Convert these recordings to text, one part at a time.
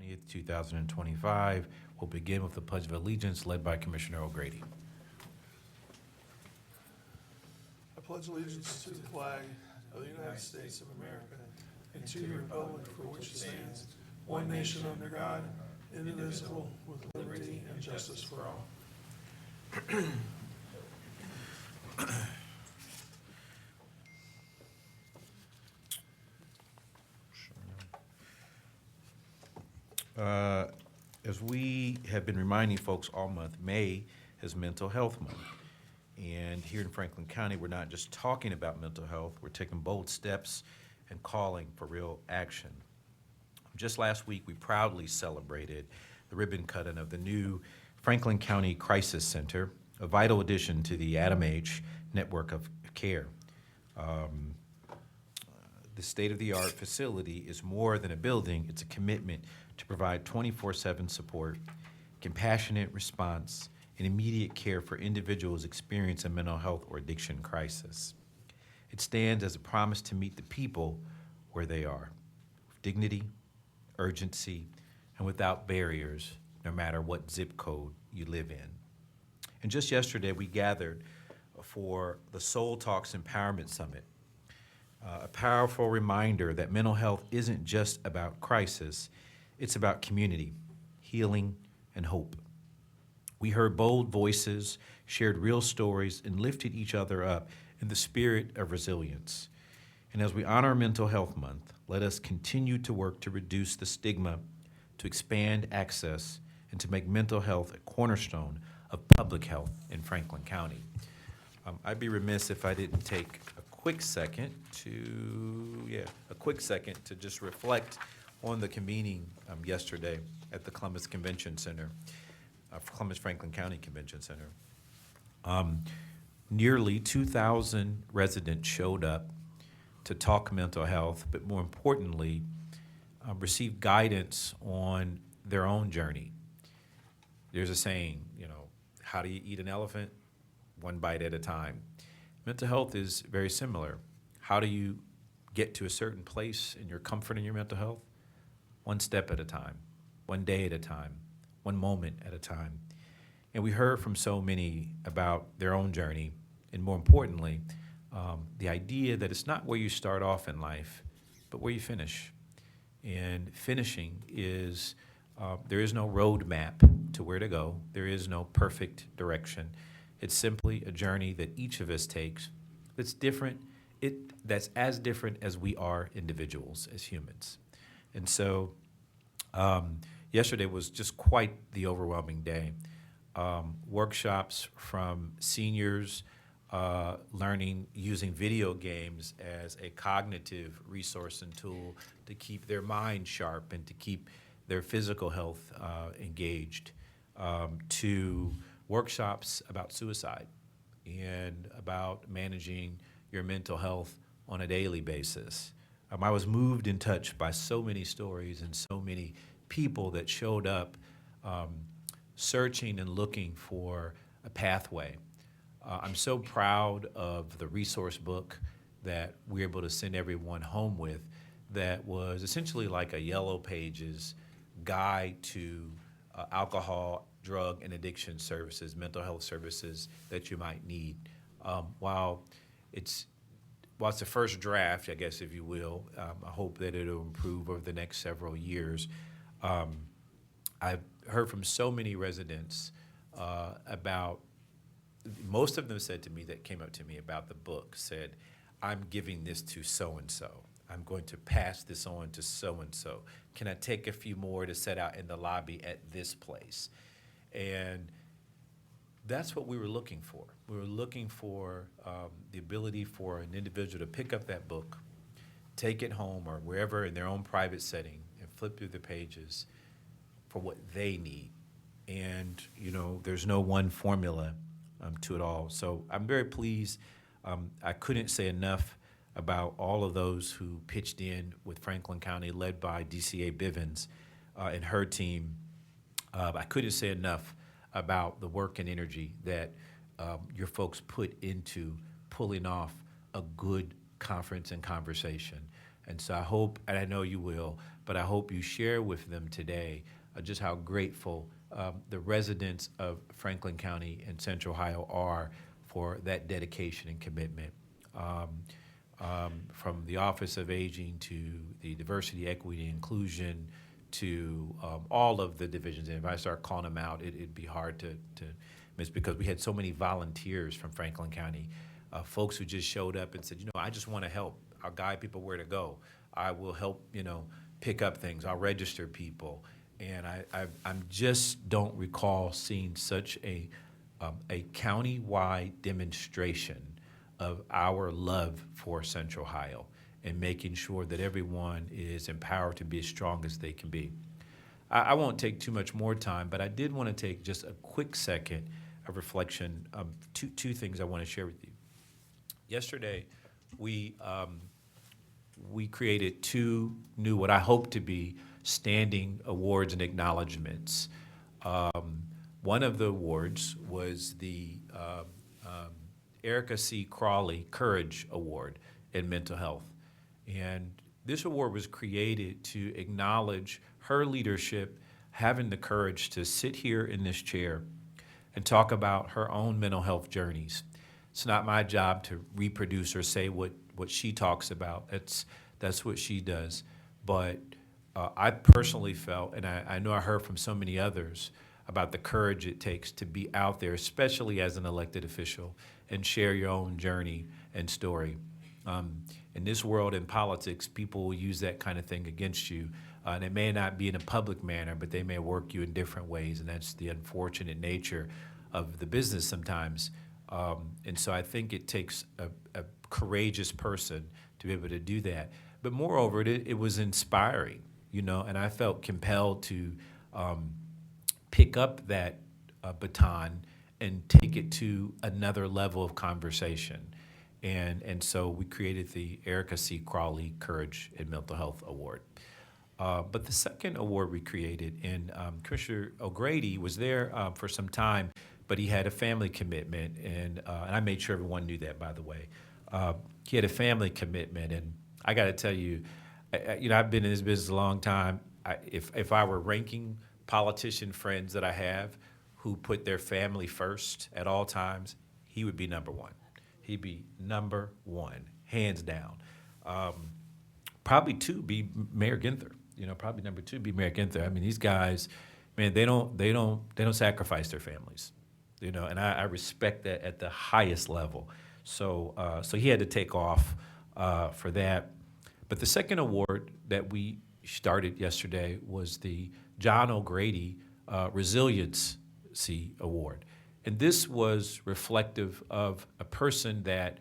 20th, 2025. We'll begin with the Pledge of Allegiance led by Commissioner O'Grady. I pledge allegiance to the flag of the United States of America and to the republic for which it stands, one nation under God, indivisible, with liberty and justice for all. As we have been reminding folks all month, May is Mental Health Month. And here in Franklin County, we're not just talking about mental health, we're taking bold steps and calling for real action. Just last week, we proudly celebrated the ribbon cutting of the new Franklin County Crisis Center, a vital addition to the Adam H. network of care. The state-of-the-art facility is more than a building, it's a commitment to provide 24/7 support, compassionate response, and immediate care for individuals experiencing a mental health or addiction crisis. It stands as a promise to meet the people where they are, with dignity, urgency, and without barriers, no matter what zip code you live in. And just yesterday, we gathered for the Soul Talks Empowerment Summit, a powerful reminder that mental health isn't just about crisis, it's about community, healing, and hope. We heard bold voices, shared real stories, and lifted each other up in the spirit of resilience. And as we honor Mental Health Month, let us continue to work to reduce the stigma, to expand access, and to make mental health a cornerstone of public health in Franklin County. I'd be remiss if I didn't take a quick second to just reflect on the convening yesterday at the Columbus Convention Center, Columbus Franklin County Convention Center. Nearly 2,000 residents showed up to talk mental health, but more importantly, received guidance on their own journey. There's a saying, how do you eat an elephant? One bite at a time. Mental health is very similar. How do you get to a certain place in your comfort in your mental health? One step at a time, one day at a time, one moment at a time. And we heard from so many about their own journey, and more importantly, the idea that it's not where you start off in life, but where you finish. And finishing is, there is no roadmap to where to go. There is no perfect direction. It's simply a journey that each of us takes that's different, that's as different as we are individuals, as humans. And so yesterday was just quite the overwhelming day. Workshops from seniors learning using video games as a cognitive resource and tool to keep their mind sharp and to keep their physical health engaged, to workshops about suicide and about managing your mental health on a daily basis. I was moved and touched by so many stories and so many people that showed up searching and looking for a pathway. I'm so proud of the resource book that we were able to send everyone home with that was essentially like a Yellow Pages guide to alcohol, drug, and addiction services, mental health services that you might need. While it's the first draft, I guess, if you will, I hope that it'll improve over the next several years. I've heard from so many residents about, most of them said to me that came up to me about the book, said, I'm giving this to so-and-so. I'm going to pass this on to so-and-so. Can I take a few more to set out in the lobby at this place? And that's what we were looking for. We were looking for the ability for an individual to pick up that book, take it home or wherever in their own private setting and flip through the pages for what they need. And, there's no one formula to it all. So I'm very pleased. I couldn't say enough about all of those who pitched in with Franklin County, led by DCA Bivens and her team. I couldn't say enough about the work and energy that your folks put into pulling off a good conference and conversation. And so I hope, and I know you will, but I hope you share with them today just how grateful the residents of Franklin County and Central Ohio are for that dedication and commitment. From the Office of Aging to the Diversity, Equity, and Inclusion to all of the divisions. And if I start calling them out, it'd be hard to miss, because we had so many volunteers from Franklin County, folks who just showed up and said, I just want to help. I'll guide people where to go. I will help, pick up things. I'll register people. And I'm just don't recall seeing such a county-wide demonstration of our love for Central Ohio and making sure that everyone is empowered to be as strong as they can be. I won't take too much more time, but I did want to take just a quick second of reflection. Two things I want to share with you. Yesterday, we created two new, what I hope to be, standing awards and acknowledgments. One of the awards was the Erica C. Crawley Courage Award in mental health. And this award was created to acknowledge her leadership, having the courage to sit here in this chair and talk about her own mental health journeys. It's not my job to reproduce or say what she talks about. That's what she does. But I personally felt, and I know I heard from so many others, about the courage it takes to be out there, especially as an elected official, and share your own journey and story. In this world, in politics, people will use that kind of thing against you. And it may not be in a public manner, but they may work you in different ways, and that's the unfortunate nature of the business sometimes. And so I think it takes a courageous person to be able to do that. But moreover, it was inspiring, and I felt compelled to pick up that baton and take it to another level of conversation. And so we created the Erica C. Crawley Courage in Mental Health Award. But the second award we created, and Commissioner O'Grady was there for some time, but he had a family commitment, and I made sure everyone knew that, by the way. He had a family commitment, and I got to tell you, I've been in this business a long time. If I were ranking politician friends that I have who put their family first at all times, he would be number one. He'd be number one, hands down. Probably two be Mayor Ginther. Probably number two be Mayor Ginther. I mean, these guys, man, they don't sacrifice their families. And I respect that at the highest level. So he had to take off for that. But the second award that we started yesterday was the John O'Grady Resiliency Award. And this was reflective of a person that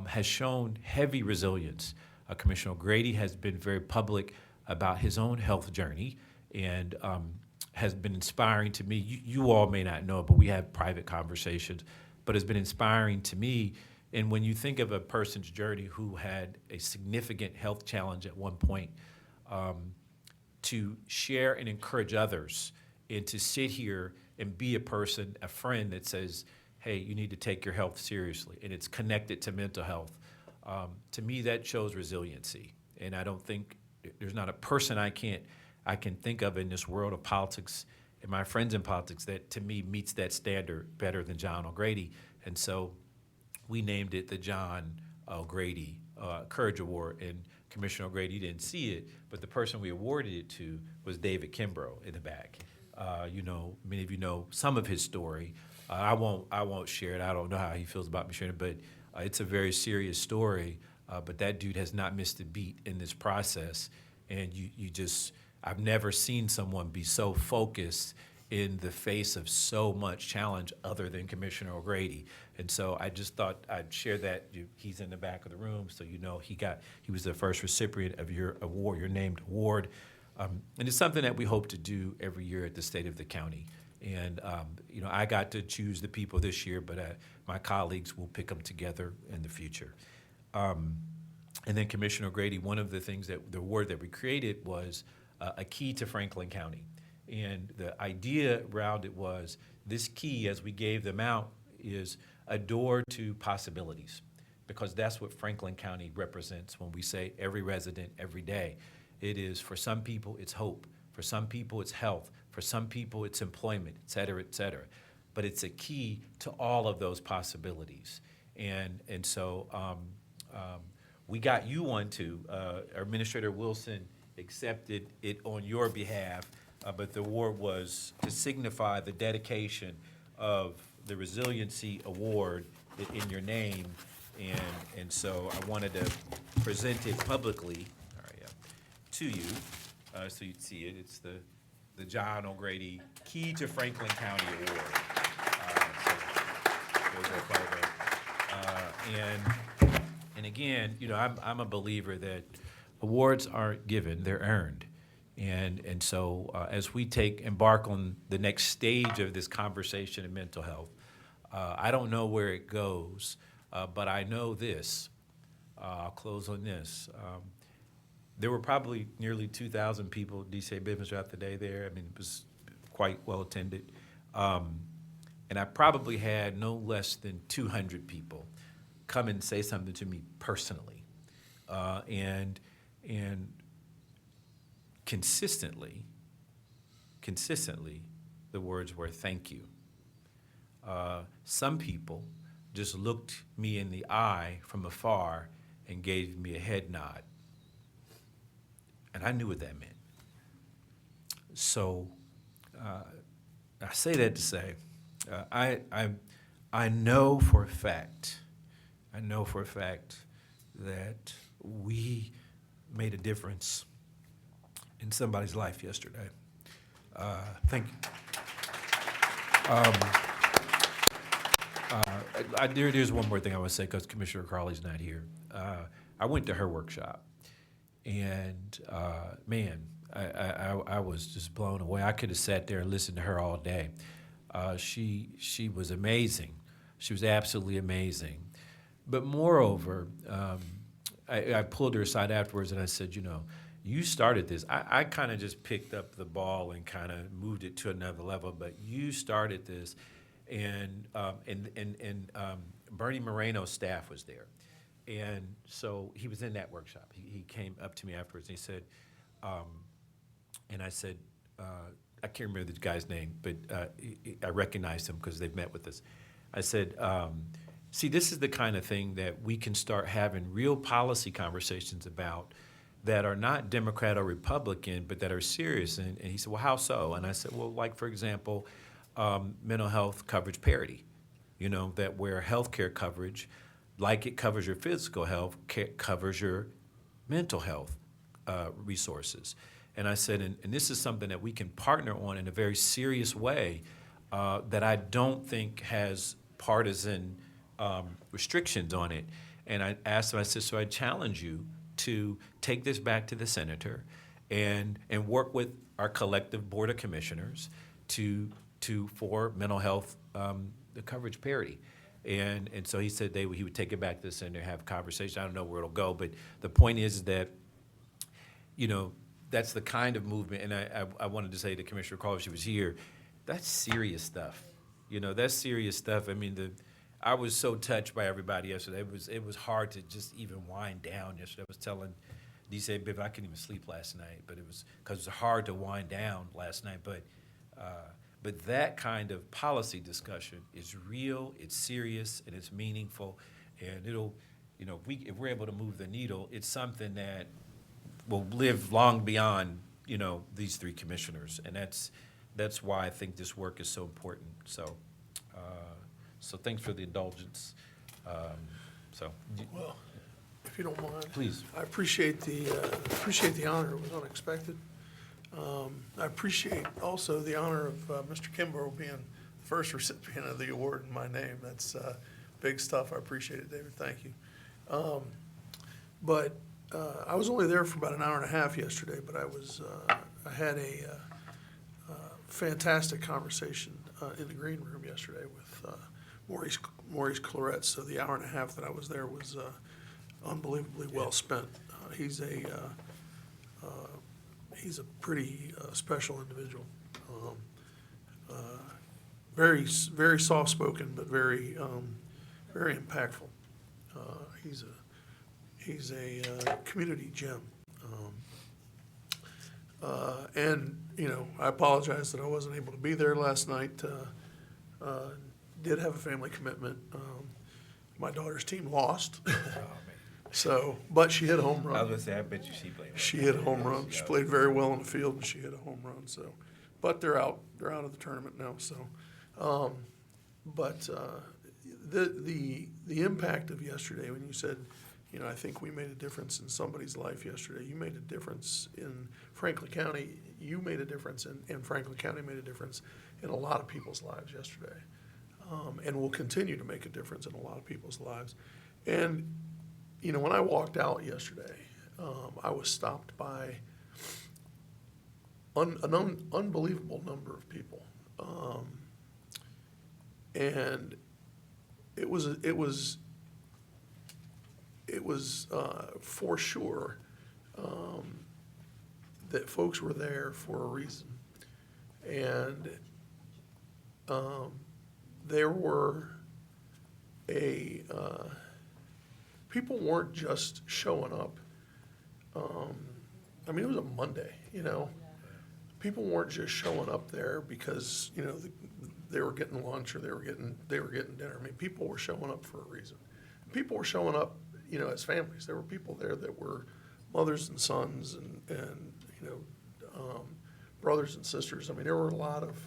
has shown heavy resilience. Commissioner O'Grady has been very public about his own health journey and has been inspiring to me. You all may not know, but we have private conversations, but has been inspiring to me. And when you think of a person's journey who had a significant health challenge at one point, to share and encourage others and to sit here and be a person, a friend that says, hey, you need to take your health seriously, and it's connected to mental health. To me, that shows resiliency. And I don't think there's not a person I can think of in this world of politics and my friends in politics that, to me, meets that standard better than John O'Grady. And so we named it the John O'Grady Courage Award. And Commissioner O'Grady didn't see it, but the person we awarded it to was David Kimbrough in the back. Many of you know some of his story. I won't share it. I don't know how he feels about me sharing it, but it's a very serious story. But that dude has not missed a beat in this process, and I've never seen someone be so focused in the face of so much challenge other than Commissioner O'Grady. And so I just thought I'd share that. He's in the back of the room, so he was the first recipient of your award, your named award. And it's something that we hope to do every year at the state of the county. And, I got to choose the people this year, but my colleagues will pick them together in the future. And then Commissioner O'Grady, one of the things the award that we created was a key to Franklin County. And the idea around it was this key, as we gave them out, is a door to possibilities. because that's what Franklin County represents when we say every resident, every day. It is, for some people, it's hope. For some people, it's health. For some people, it's employment, et cetera, et cetera. But it's a key to all of those possibilities. And so we got you one too. Administrator Wilson accepted it on your behalf, but the award was to signify the dedication of the Resiliency Award in your name. And so I wanted to present it publicly to you, so you'd see it. It's the John O'Grady Key to Franklin County Award. And again, you know, I'm a believer that awards aren't given, they're earned. And so as we embark on the next stage of this conversation in mental health, I don't know where it goes, but I know this. I'll close on this. There were probably nearly 2,000 people at DCA Business throughout the day there. I mean, it was quite well attended. And I probably had no less than 200 people come and say something to me personally. And consistently, the words were, thank you. Some people just looked me in the eye from afar and gave me a head nod. And I knew what that meant. So I say that to say, I know for a fact that we made a difference in somebody's life yesterday. Thank you. There's one more thing I want to say because Commissioner Crawley's not here. I went to her workshop, and man, I was just blown away. I could have sat there and listened to her all day. She was amazing. She was absolutely amazing. But moreover, I pulled her aside afterwards and I said, you know, you started this. I kind of just picked up the ball and kind of moved it to another level, but you started this, and Bernie Moreno's staff was there. And so he was in that workshop. He came up to me afterwards and he said, and I said, I can't remember the guy's name, but I recognized him because they've met with us. I said, see, this is the kind of thing that we can start having real policy conversations about that are not Democrat or Republican, but that are serious. And he said, well, how so? And I said, well, like, for example, mental health coverage parity, you know, that where healthcare coverage, like it covers your physical health, covers your mental health resources. And I said, and this is something that we can partner on in a very serious way that I don't think has partisan restrictions on it. And I asked him, I said, so I challenge you to take this back to the senator and work with our collective board of commissioners for mental health the coverage parity. And so he said he would take it back to the senator, have a conversation. I don't know where it'll go, but the point is that, you know, that's the kind of movement, and I wanted to say to Commissioner Call if she was here, that's serious stuff. You know, that's serious stuff. I mean, I was so touched by everybody yesterday. It was hard to just even wind down yesterday. I was telling DCA Biv I couldn't even sleep last night, but it was because it was hard to wind down last night. But that kind of policy discussion is real, it's serious, and it's meaningful, and it'll, you know, if we're able to move the needle, it's something that will live long beyond, you know, these three commissioners, and that's why I think this work is so important. So thanks for the indulgence. Well, if you don't mind. Please. I appreciate the honor. It was unexpected. I appreciate also the honor of Mr. Kimbrough being the first recipient of the award in my name. That's big stuff. I appreciate it, David. Thank you. But I was only there for about an hour and a half yesterday, but I had a fantastic conversation in the green room yesterday with Maurice Claret. So the hour and a half that I was there was unbelievably well spent. He's a pretty special individual. Very soft spoken, but very impactful. He's a community gem. And, you know, I apologize that I wasn't able to be there last night. Did have a family commitment. My daughter's team lost. So, but she hit a home I was run. gonna say, I bet you she played. She hit a home run. She played very well on the field, and she hit a home run. So, but they're out. They're out of the tournament now. So, the impact of yesterday, when you said, you know, I think we made a difference in somebody's life yesterday. You made a difference in Franklin County. You made a difference, and Franklin County made a difference in a lot of people's lives yesterday, and will continue to make a difference in a lot of people's lives. And you know, when I walked out yesterday, I was stopped by an unbelievable number of people, and it was for sure that folks were there for a reason, and there were people weren't just showing up. I mean, it was a Monday, you know. People weren't just showing up there because, you know, they were getting lunch or they were getting dinner. I mean, people were showing up for a reason. People were showing up, you know, as families. There were people there that were mothers and sons and you know, brothers and sisters. I mean, there were a lot of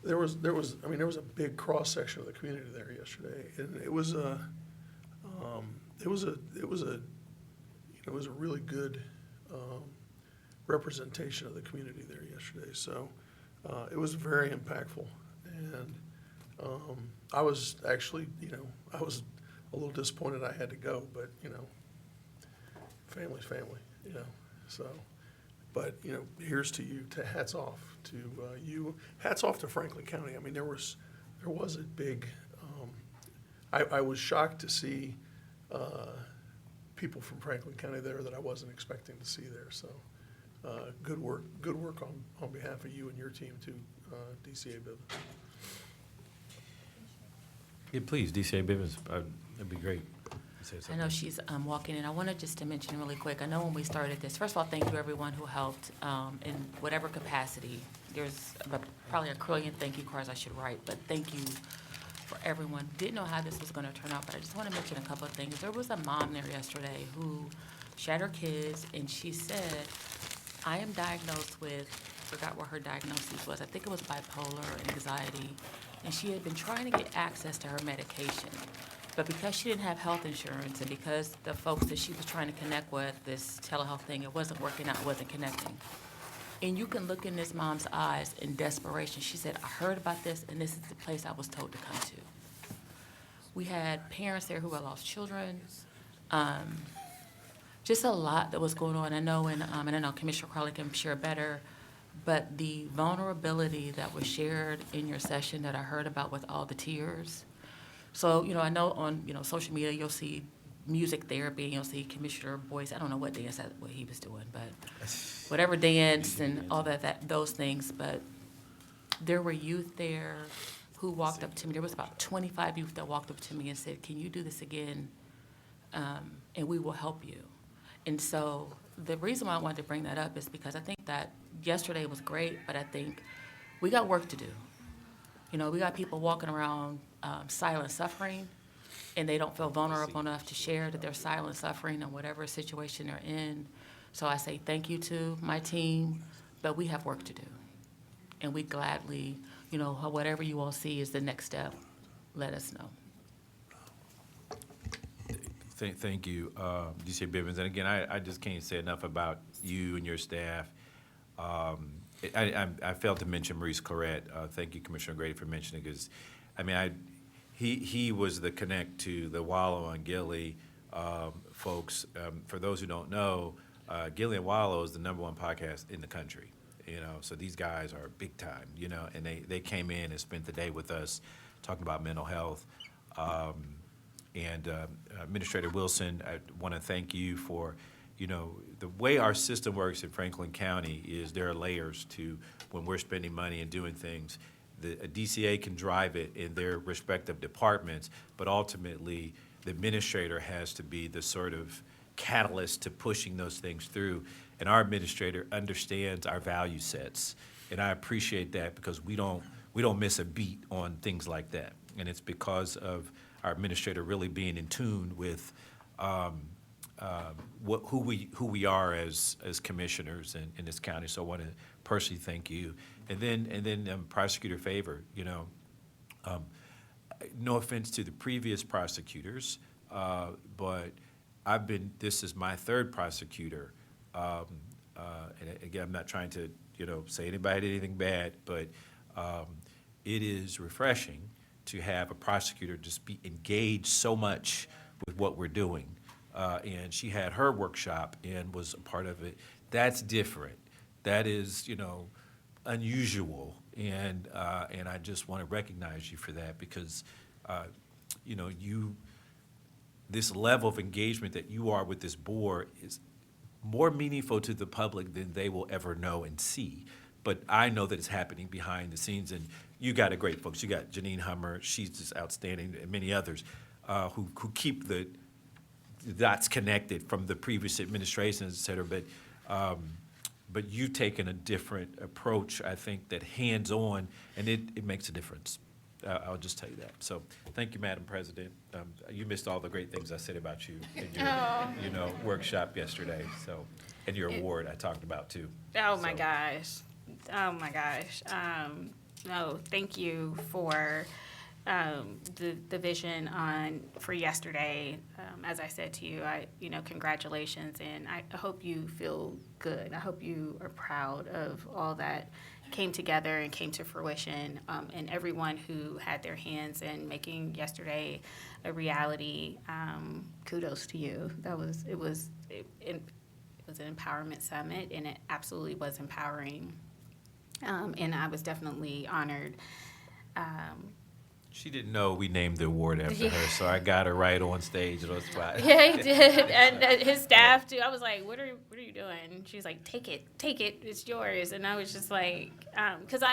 there was a big cross section of the community there yesterday, and it was a really good representation of the community there yesterday. So it was very impactful, and I was actually, you know, I was a little disappointed I had to go, but you know, family's family, you know. So, but you know, here's to you. Hats off to you. Hats off to Franklin County. I mean, there was a big. I was shocked to see people from Franklin County there that I wasn't expecting to see there. So, good work on behalf of you and your team too, DCA Bivens. Yeah, please, DCA Bivens, that'd be great. Say I something. know she's walking in. I wanted just to mention really quick, I know when we started this, first of all, thank you everyone who helped in whatever capacity. There's probably a trillion thank you cards I should write, but thank you for everyone. Didn't know how this was going to turn out, but I just want to mention a couple of things. There was a mom there yesterday who she had her kids, and she said, I am diagnosed with, forgot what her diagnosis was. I think it was bipolar and anxiety, and she had been trying to get access to her medication. But because she didn't have health insurance and because the folks that she was trying to connect with, this telehealth thing, it wasn't working out, it wasn't connecting. And you can look in this mom's eyes in desperation. She said, I heard about this, and this is the place I was told to come to. We had parents there who had lost children. Just a lot that was going on. I know, and I don't know, Commissioner Crowley can share better, but the vulnerability that was shared in your session that I heard about with all the tears. So, you know, I know on, you know, social media, you'll see music therapy, you'll see Commissioner Boyce, I don't know what dance what he was doing, but whatever dance and all those things, but there were youth there who walked up to me. There was about 25 youth that walked up to me and said, can you do this again? And we will help you. And so the reason why I wanted to bring that up is because I think that yesterday was great, but I think we got work to do. You know, we got people walking around silent suffering, and they don't feel vulnerable enough to share that they're silent suffering in whatever situation they're in. So I say thank you to my team, but we have work to do. And we gladly, you know, whatever you all see is the next step, let us know. Thank you, DCA Bivens. And again, I just can't say enough about you and your staff. I failed to mention Maurice Claret. Thank you, Commissioner Grady, for mentioning it, because, I mean, he was the connect to the Wallow and Gilly folks. For those who don't know, Gilly and Wallow is the #1 podcast in the country. You know, so these guys are big time. You know, and they came in and spent the day with us talking about mental health. And Administrator Wilson, I want to thank you for, you know, the way our system works in Franklin County is there are layers to when we're spending money and doing things. A DCA can drive it in their respective departments, but ultimately the administrator has to be the sort of catalyst to pushing those things through. And our administrator understands our value sets. And I appreciate that because we don't miss a beat on things like that. And it's because of our administrator really being in tune with who we are as commissioners in this county. So I want to personally thank you. And then Prosecutor Favor, no offense to the previous prosecutors, but this is my third prosecutor. And again, I'm not trying to, say anybody anything bad, but it is refreshing to have a prosecutor just be engaged so much with what we're doing. And she had her workshop and was a part of it. That's different. That is, unusual. And I just want to recognize you for that because, this level of engagement that you are with this board is more meaningful to the public than they will ever know and see. But I know that it's happening behind the scenes, and you got a great folks. You got Janine Hummer, she's just outstanding, and many others who keep the dots connected from the previous administrations, et cetera. But you've taken a different approach, I think, that hands-on, and it makes a difference. I'll just tell you that. So thank you, Madam President. You missed all the great things I said about you in your, workshop yesterday. So, and your award I talked about too. Oh my gosh. Oh my gosh. No, thank you for the vision for yesterday. As I said to you, congratulations, and I hope you feel good. I hope you are proud of all that came together and came to fruition, and everyone who had their hands in making yesterday a reality. Kudos to you. It was an empowerment summit, and it absolutely was empowering. And I was definitely honored. She didn't know we named the award after her, so I got her right on stage on the spot. Yeah, he did, and his staff too. I was like, "What are you doing?" She's like, take it, it's yours." And I was just like, because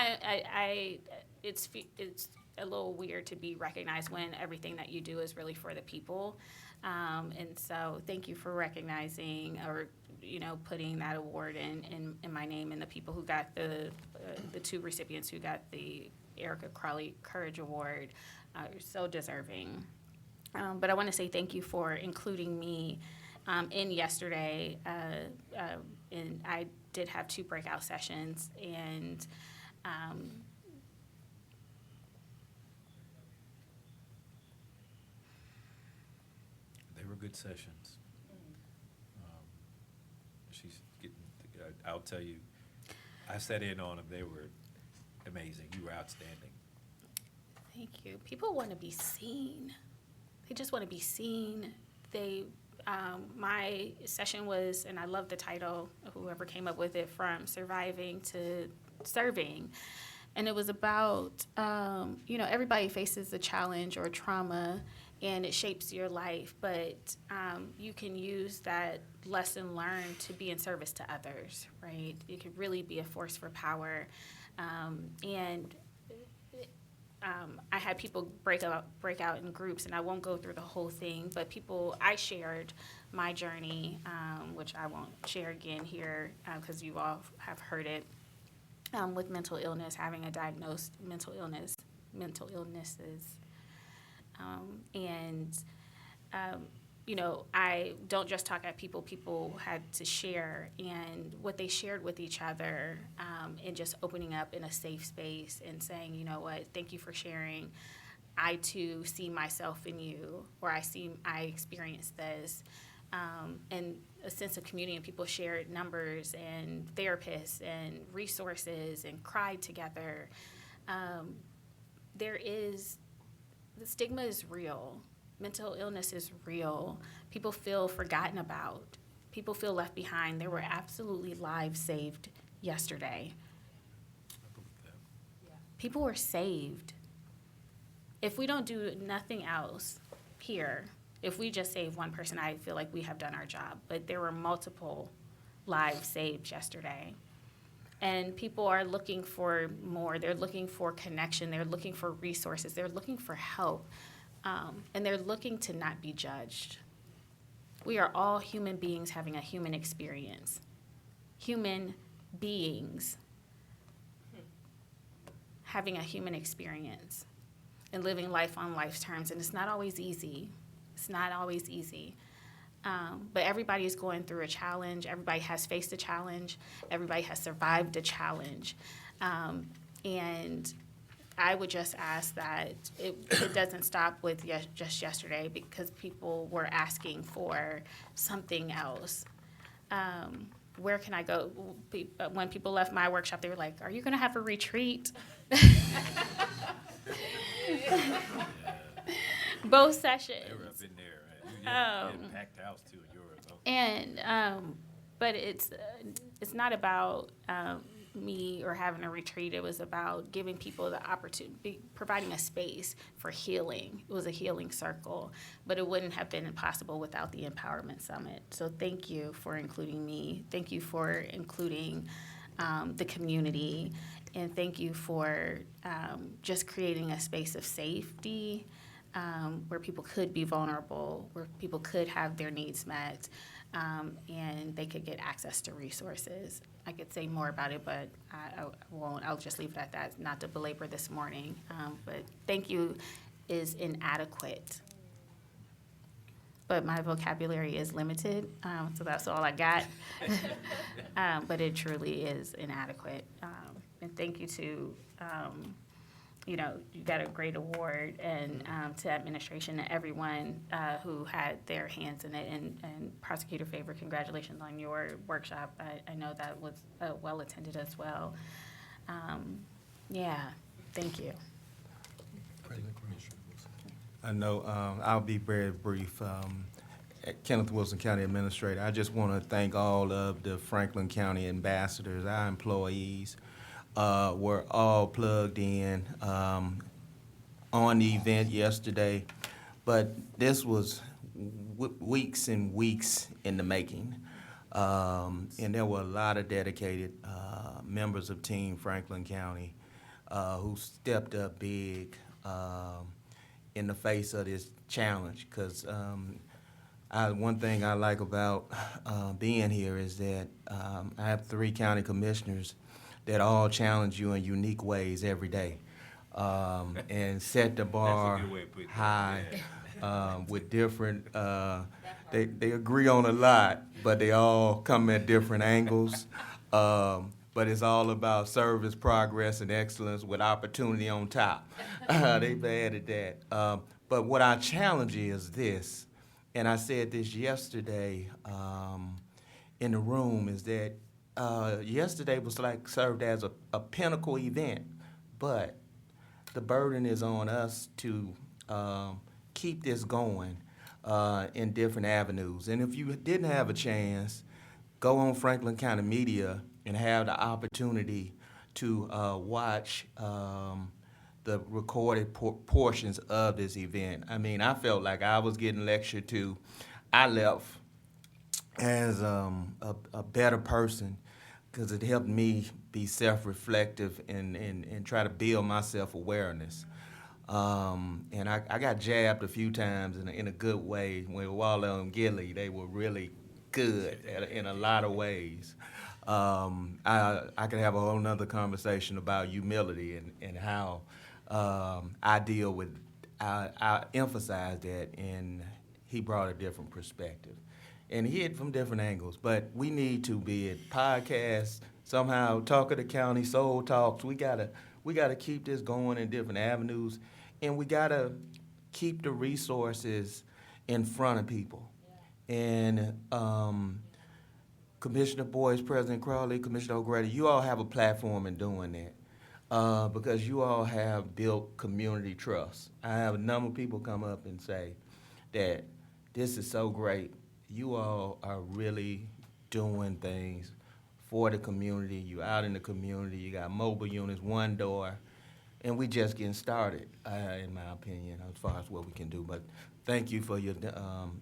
it's a little weird to be recognized when everything that you do is really for the people. And so, thank you for recognizing or putting that award in my name, and the people who got the two recipients who got the Erica Crowley Courage Award. You're so deserving. But I want to say thank you for including me in yesterday. And I did have 2 breakout sessions, and They were good sessions. I'll tell you, I sat in on them. They were amazing. You were outstanding. thank you. People want to be seen. They just want to be seen. My session was, and I love the title, whoever came up with it, From Surviving to Serving. And it was about, everybody faces a challenge or trauma, and it shapes your life, but you can use that lesson learned to be in service to others, right? You can really be a force for power. I had people break out in groups, and I won't go through the whole thing, but I shared my journey, which I won't share again here because you all have heard it, with mental illness, having a diagnosed mental illnesses. I don't just talk at people had to share, and what they shared with each other, and just opening up in a safe space and saying, you know what, thank you for sharing. I too see myself in you, or I experienced this, and a sense of community, and people shared numbers and therapists and resources and cried together. The stigma is real. Mental illness is real. People feel forgotten about. People feel left behind. There were absolutely lives saved yesterday. People were saved. If we don't do nothing else here, if we just save one person, I feel like we have done our job. But there were multiple lives saved yesterday. And people are looking for more. They're looking for connection. They're looking for resources. They're looking for help. and they're looking to not be judged. We are all human beings having a human experience. Human beings having a human experience and living life on life's terms. And it's not always easy. It's not always easy. But everybody is going through a challenge. Everybody has faced a challenge. Everybody has survived a challenge. And I would just ask that it doesn't stop with just yesterday, because people were asking for something else. Where can I go? When people left my workshop, they were like, "Are you going to have a retreat?" Both sessions. I've been there. Packed house too in yours. And but it's not about me or having a retreat. It was about giving people the opportunity, providing a space for healing. It was a healing circle, but it wouldn't have been possible without the Empowerment Summit. So thank you for including me. Thank you for including the community, and thank you for just creating a space of safety where people could be vulnerable, where people could have their needs met, and they could get access to resources. I could say more about it, but I won't. I'll just leave it at that, not to belabor this morning. But thank you is inadequate. But my vocabulary is limited, so that's all I got. But it truly is inadequate. And thank you to you got a great award, and to administration and everyone who had their hands in it. And Prosecutor Favor, congratulations on your workshop. I know that was well attended as well. Thank you. I know, I'll be very brief. Kenneth Wilson, County Administrator. I just want to thank all of the Franklin County ambassadors, our employees. Were all plugged in on the event yesterday, but this was weeks and weeks in the making. And there were a lot of dedicated members of Team Franklin County who stepped up big in the face of this challenge, because one thing I like about being here is that I have 3 county commissioners that all challenge you in unique ways every day, and set the bar That's a good way of putting it, high with different. They agree on a lot, but they all come at different angles. But it's all about service, progress, and excellence with opportunity on top. They've added that. But what our challenge is this, and I said this yesterday in the room, is that yesterday was served as a pinnacle event, but the burden is on us to keep this going in different avenues. And if you didn't have a chance, go on Franklin County Media and have the opportunity to watch the recorded portions of this event. I mean, I felt like I was getting lectured to. I left as a better person, because it helped me be self-reflective and try to build my self-awareness. And I got jabbed a few times in a good way. With Waller and Gilly, they were really good in a lot of ways. I could have a whole nother conversation about humility and how I deal with, I emphasize that, and he brought a different perspective. And hit from different angles, but we need to be at podcasts, somehow Talk of the County, Soul Talks. We gotta keep this going in different avenues, and we gotta keep the resources in front of people. Yeah. And Commissioner Boyce, President Crowley, Commissioner O'Grady, you all have a platform in doing that because you all have built community trust. I have a number of people come up and say that this is so great. You all are really doing things for the community. You out in the community. You got mobile units, one door, and we just getting started, in my opinion, as far as what we can do. But thank you for your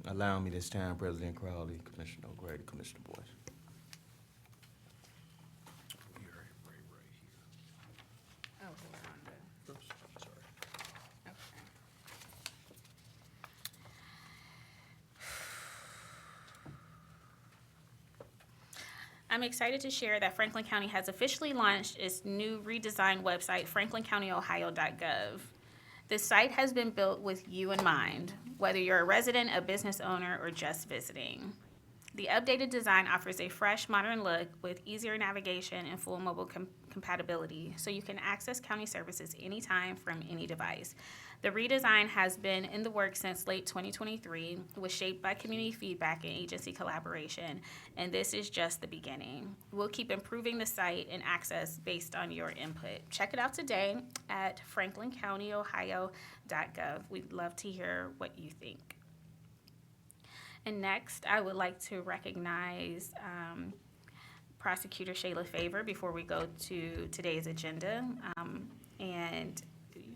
allowing me this time, President Crowley, Commissioner O'Grady, Commissioner Boyce. Oh, hold on. Okay. I'm excited to share that Franklin County has officially launched its new redesigned website, franklincountyohio.gov. This site has been built with you in mind, whether you're a resident, a business owner, or just visiting. The updated design offers a fresh, modern look with easier navigation and full mobile compatibility, so you can access county services anytime from any device. The redesign has been in the works since late 2023, was shaped by community feedback and agency collaboration, and this is just the beginning. We'll keep improving the site and access based on your input. Check it out today at franklincountyohio.gov. We'd love to hear what you think. And next, I would like to recognize Prosecutor Shayla Favor before we go to today's agenda. And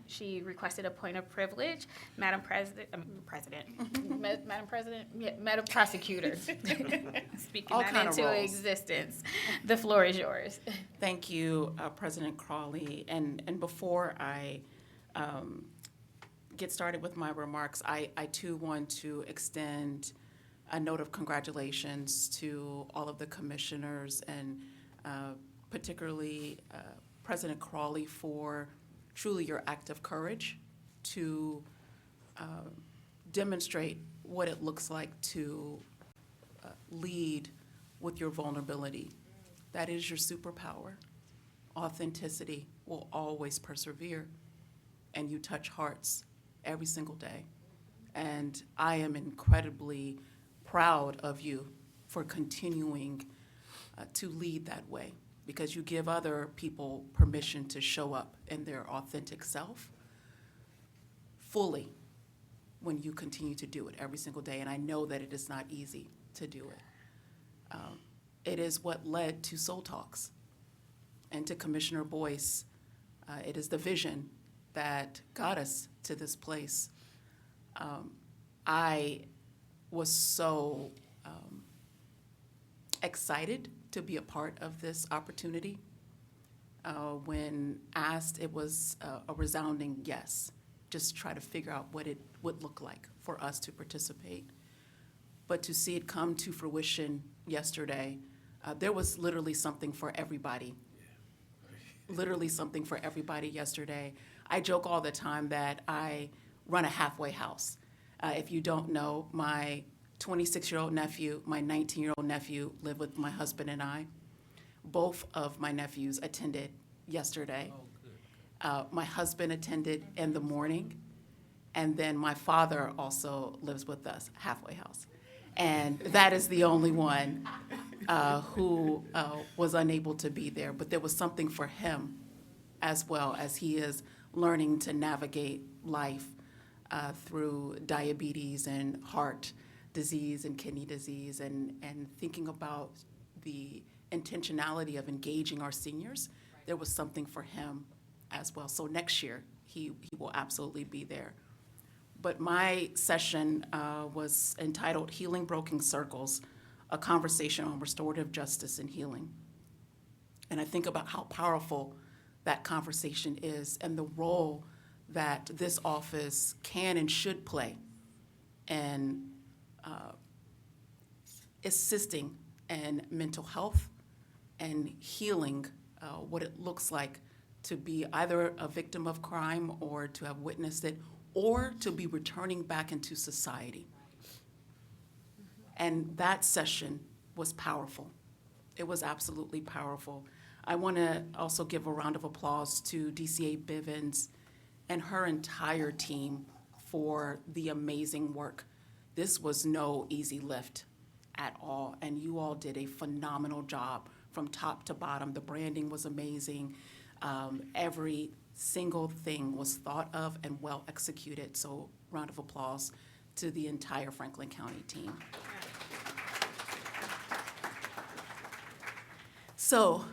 she requested a point of privilege. Madam President, Madam President, yeah, Madam Prosecutor. Speaking All that kind of into roles. existence. The floor is yours. Thank you, President Crawley. And before I get started with my remarks, I too want to extend a note of congratulations to all of the commissioners and particularly President Crawley for truly your act of courage to demonstrate what it looks like to lead with your vulnerability. That is your superpower. Authenticity will always persevere, and you touch hearts every single day. And I am incredibly proud of you for continuing to lead that way, because you give other people permission to show up in their authentic self fully when you continue to do it every single day. And I know that it is not easy to do it. It is what led to Soul Talks and to Commissioner Boyce. It is the vision that got us to this place. I was so excited to be a part of this opportunity. When asked, it was a resounding yes. Just try to figure out what it would look like for us to participate. But to see it come to fruition yesterday, there was literally something for everybody. Literally something for everybody yesterday. I joke all the time that I run a halfway house. If you don't know, my 26-year-old nephew, my 19-year-old nephew live with my husband and I. Both of my nephews attended yesterday. My husband attended in the morning, and then my father also lives with us, halfway house. And that is the only one who was unable to be there. But there was something for him as well, as he is learning to navigate life through diabetes and heart disease and kidney disease, and thinking about the intentionality of engaging our seniors. There was something for him as well. So next year, he will absolutely be there. But my session was entitled Healing Broken Circles, a conversation on restorative justice and healing. And I think about how powerful that conversation is and the role that this office can and should play in assisting in mental health and healing what it looks like to be either a victim of crime or to have witnessed it, or to be returning back into society. And that session was powerful. It was absolutely powerful. I want to also give a round of applause to DCA Bivens and her entire team for the amazing work. This was no easy lift at all, and you all did a phenomenal job from top to bottom. The branding was amazing. Every single thing was thought of and well executed, so round of applause to the entire Franklin County team. So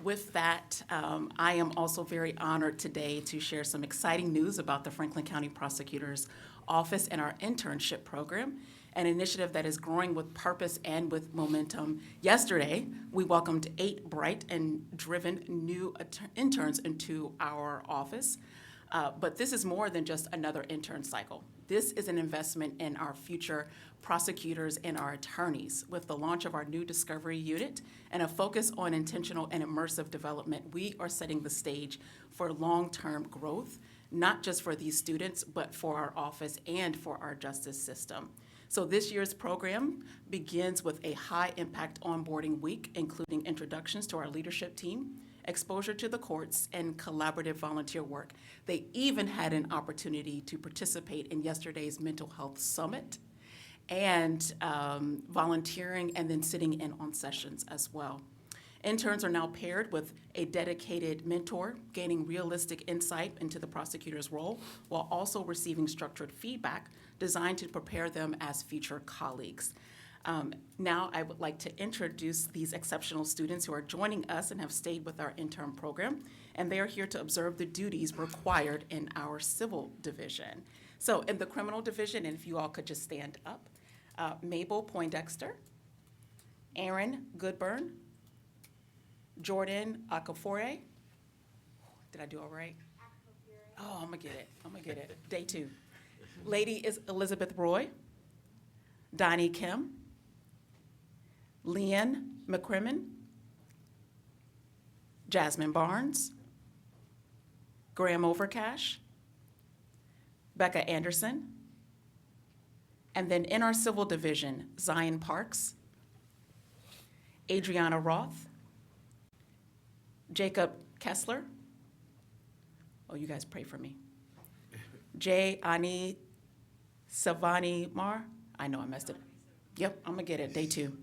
with that, I am also very honored today to share some exciting news about the Franklin County Prosecutor's Office and our internship program, an initiative that is growing with purpose and with momentum. Yesterday, we welcomed 8 bright and driven new interns into our office. But this is more than just another intern cycle. This is an investment in our future prosecutors and our attorneys. With the launch of our new Discovery Unit and a focus on intentional and immersive development, we are setting the stage for long-term growth, not just for these students, but for our office and for our justice system. So this year's program begins with a high-impact onboarding week, including introductions to our leadership team, exposure to the courts, and collaborative volunteer work. They even had an opportunity to participate in yesterday's mental health summit and volunteering and then sitting in on sessions as well. Interns are now paired with a dedicated mentor, gaining realistic insight into the prosecutor's role, while also receiving structured feedback designed to prepare them as future colleagues. Now I would like to introduce these exceptional students who are joining us and have stayed with our intern program, and they are here to observe the duties required in our civil division. So in the criminal division, and if you all could just stand up, Mabel Poindexter, Aaron Goodburn, Jordan Akafore. Did I do all right? Oh, I'm gonna get it. Day 2. Lady is Elizabeth Roy, Donnie Kim, Leanne McCrimmon, Jasmine Barnes, Graham Overcash, Becca Anderson, and then in our civil division, Zion Parks, Adriana Roth, Jacob Kessler. Oh, you guys pray for me. Jay Ani Savani Mar. I know I messed it up. Yep, I'm gonna get it, day 2.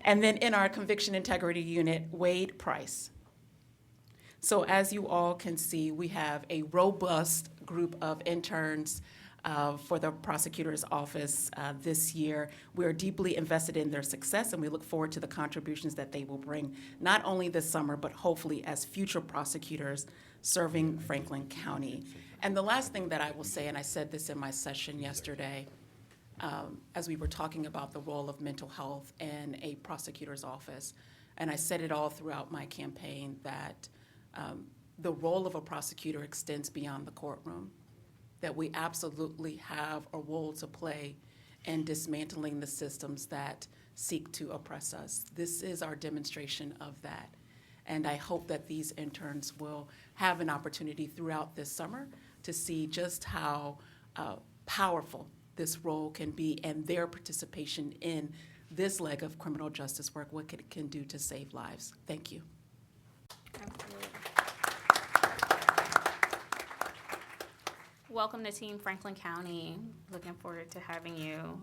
And then in our conviction integrity unit, Wade Price. So as you all can see, we have a robust group of interns for the prosecutor's office this year. We are deeply invested in their success, and we look forward to the contributions that they will bring, not only this summer, but hopefully as future prosecutors serving Franklin County. And the last thing that I will say, and I said this in my session yesterday, as we were talking about the role of mental health in a prosecutor's office, and I said it all throughout my campaign, that the role of a prosecutor extends beyond the courtroom, that we absolutely have a role to play in dismantling the systems that seek to oppress us. This is our demonstration of that. And I hope that these interns will have an opportunity throughout this summer to see just how powerful this role can be and their participation in this leg of criminal justice work, what it can do to save lives. Thank you. Absolutely. Welcome to Team Franklin County. Looking forward to having you.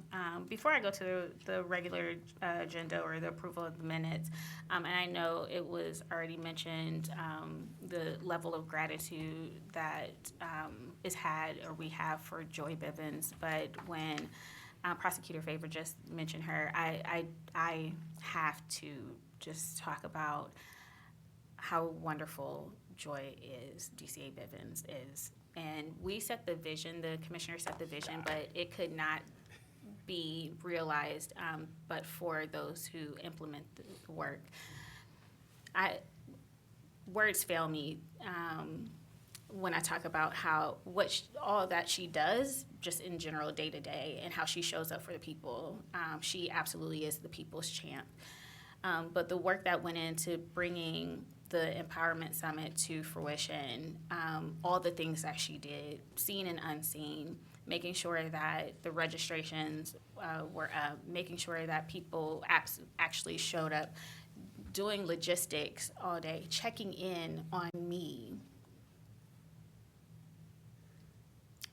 Before I go to the regular agenda or the approval of the minutes, and I know it was already mentioned, the level of gratitude that is had or we have for Joy Bivens, but when Prosecutor Favor just mentioned her, I have to just talk about how wonderful Joy is, DCA Bivens is. And we set the vision, the commissioner set the vision, but it could not be realized but for those who implement the work. Words fail me when I talk about all that she does just in general day to day and how she shows up for the people. She absolutely is the people's champ. But the work that went into bringing the Empowerment Summit to fruition, all the things that she did, seen and unseen, making sure that the registrations were up, making sure that people actually showed up, doing logistics all day, checking in on me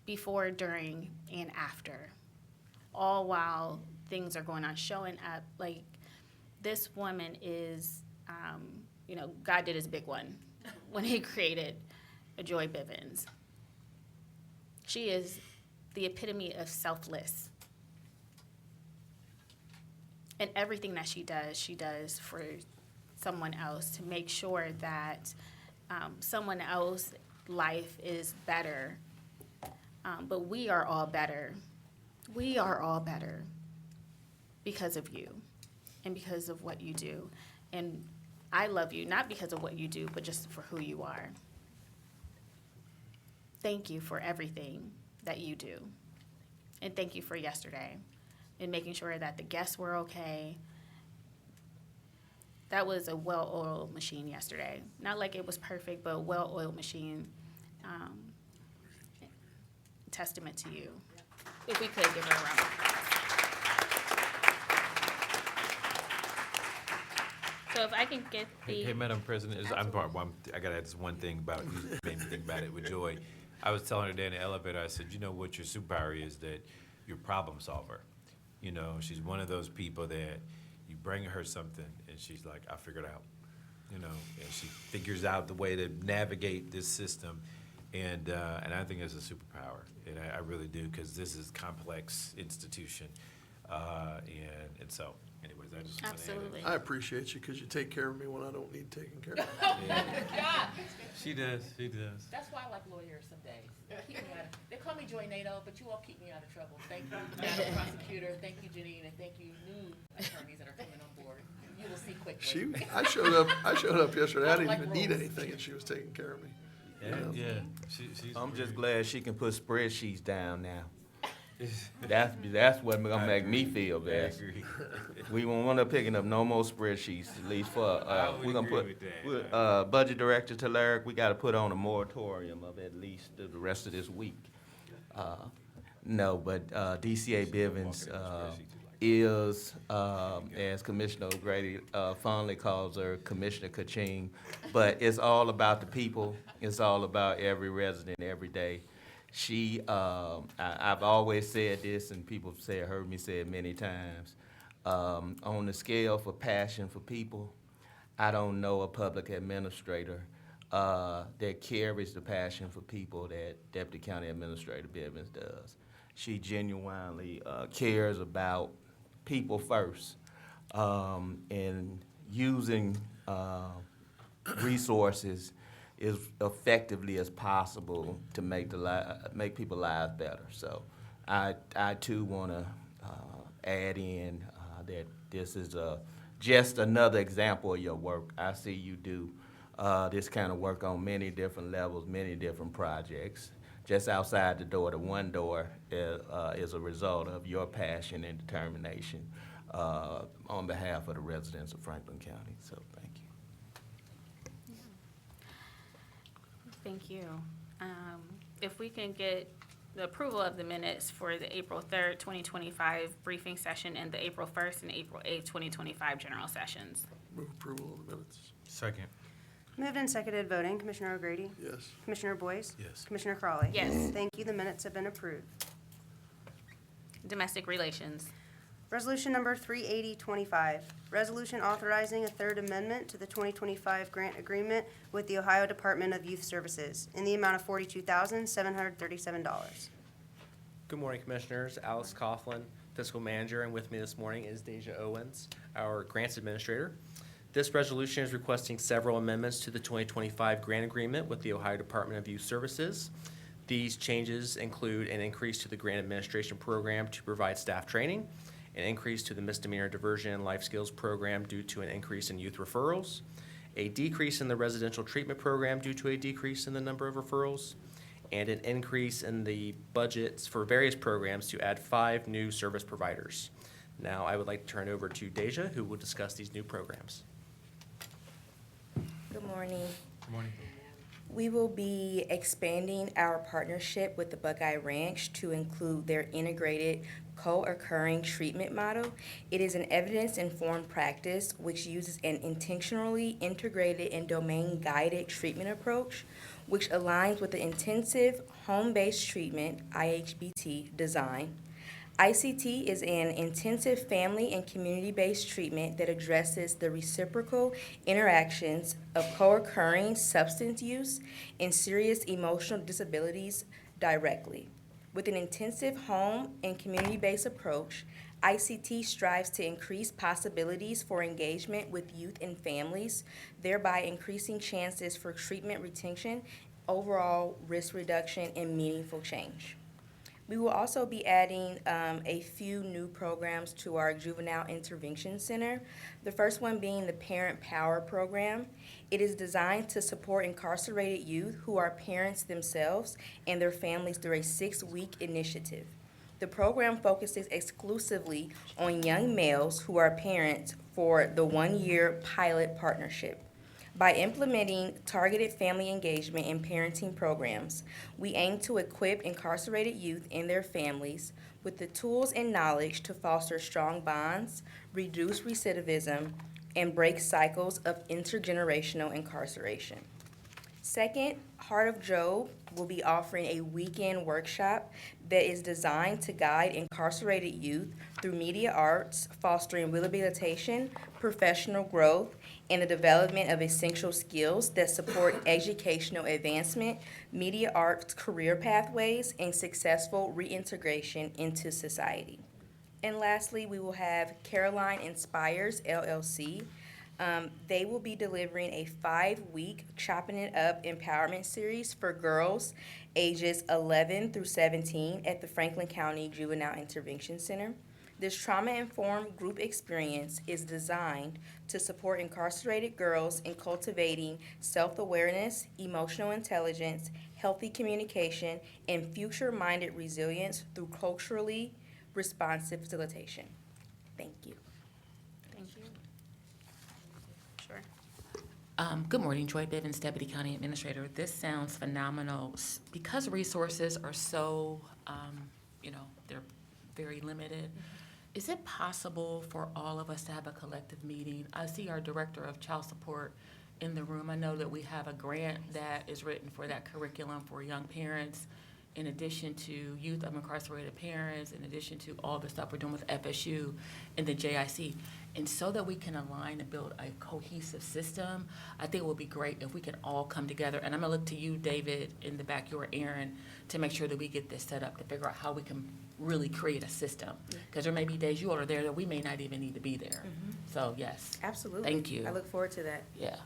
before, during, and after, all while things are going on, showing up. Like, this woman is, God did his big one when he created Joy Bivens. She is the epitome of selfless. And everything that she does for someone else to make sure that someone else's life is better. But we are all better. We are all better because of you and because of what you do. And I love you, not because of what you do, but just for who you are. thank you for everything that you do. And thank you for yesterday and making sure that the guests were okay. That was a well-oiled machine yesterday. Not like it was perfect, but a well-oiled machine. Testament to you. If we could give her a round of applause. So if I can get Hey, the, Madam President, I gotta add this one thing about, you made me think about it with Joy. I was telling her today in the elevator, I said, you know what your superpower is, that you're a problem solver. You know, she's one of those people that you bring her something and she's like, I figured it out. You know, and she figures out the way to navigate this system. And I think it's a superpower, and I really do, because this is a complex institution. And so, anyways, I just want to add it. absolutely. I appreciate you because you take care of me when I don't need taken care of. She does, she does. That's why I like lawyers some days. They call me Joy Nato, but you all keep me out of trouble. Thank you, Madam Prosecutor, thank you, Janine, and thank you, new attorneys that are coming on board. You will see quickly. I showed up yesterday. I didn't even need anything and she was taking care of me. Yeah, she's. I'm just glad she can put spreadsheets down now. That's what gonna make me feel I best. agree. We won't want to picking up no more spreadsheets, at least for, I would we're gonna agree put, with that. Budget Director Taleric, we gotta put on a moratorium of at least the rest of this week. No, but, DCA Bivens, is, as Commissioner O'Grady, fondly calls her, Commissioner Kaching. But it's all about the people. It's all about every resident every day. She, I've always said this, and people have heard me say it many times. On the scale for passion for people, I don't know a public administrator that carries the passion for people that Deputy County Administrator Bivens does. She genuinely cares about people first, and using resources as effectively as possible to make people's lives better. So I too want to add in that this is just another example of your work. I see you do this kind of work on many different levels, many different projects. Just outside the door, the one door is a result of your passion and determination on behalf of the residents of Franklin County. So thank you. Thank you. If we can get the approval of the minutes for the April 3rd, 2025 briefing session and the April 1st and April 8th, 2025 general sessions. Move approval of the minutes. Second. Moved and seconded voting, Commissioner O'Grady, Yes. Commissioner Boyce, Yes. Commissioner Crawley. Yes. Thank you, the minutes have been approved. Domestic relations. Resolution number 38025, resolution authorizing a third amendment to the 2025 grant agreement with the Ohio Department of Youth Services in the amount of $42,737. Good morning, Commissioners. Alice Coughlin, Fiscal Manager, and with me this morning is Deja Owens, our Grants Administrator. This resolution is requesting several amendments to the 2025 grant agreement with the Ohio Department of Youth Services. These changes include an increase to the grant administration program to provide staff training, an increase to the misdemeanor diversion and life skills program due to an increase in youth referrals, a decrease in the residential treatment program due to a decrease in the number of referrals, and an increase in the budgets for various programs to add 5 new service providers. Now, I would like to turn it over to Deja, who will discuss these new programs. Good morning. Good morning. We will be expanding our partnership with the Buckeye Ranch to include their integrated co-occurring treatment model. It is an evidence-informed practice which uses an intentionally integrated and domain-guided treatment approach, which aligns with the intensive home-based treatment, IHBT, design. ICT is an intensive family and community-based treatment that addresses the reciprocal interactions of co-occurring substance use and serious emotional disabilities directly. With an intensive home and community-based approach, ICT strives to increase possibilities for engagement with youth and families, thereby increasing chances for treatment retention, overall risk reduction, and meaningful change. We will also be adding a few new programs to our Juvenile Intervention Center. The first one being the Parent Power Program. It is designed to support incarcerated youth who are parents themselves and their families through a 6-week initiative. The program focuses exclusively on young males who are parents for the 1-year pilot partnership. By implementing targeted family engagement and parenting programs, we aim to equip incarcerated youth and their families with the tools and knowledge to foster strong bonds, reduce recidivism, and break cycles of intergenerational incarceration. Second, Heart of Job will be offering a weekend workshop that is designed to guide incarcerated youth through media arts, fostering rehabilitation, professional growth, and the development of essential skills that support educational advancement, media arts career pathways, and successful reintegration into society. And lastly, we will have Caroline Inspires LLC. They will be delivering a 5-week Chopping It Up empowerment series for girls ages 11 through 17 at the Franklin County Juvenile Intervention Center. This trauma-informed group experience is designed to support incarcerated girls in cultivating self-awareness, emotional intelligence, healthy communication, and future-minded resilience through culturally responsive facilitation. Thank you. Thank you. Sure. Good morning, Joy Bivens, Deputy County Administrator. This sounds phenomenal. Because resources are so, they're very limited, is it possible for all of us to have a collective meeting? I see our Director of Child Support in the room. I know that we have a grant that is written for that curriculum for young parents, in addition to youth of incarcerated parents, in addition to all the stuff we're doing with FSU and the JIC. And so that we can align and build a cohesive system, I think it would be great if we could all come together. And I'm gonna look to you, David, in the back, you or Aaron, to make sure that we get this set up, to figure out how we can really create a system. Because there may be days you all are there that we may not even need to be there. So, yes. Absolutely. Thank you. I look forward to that. Yeah.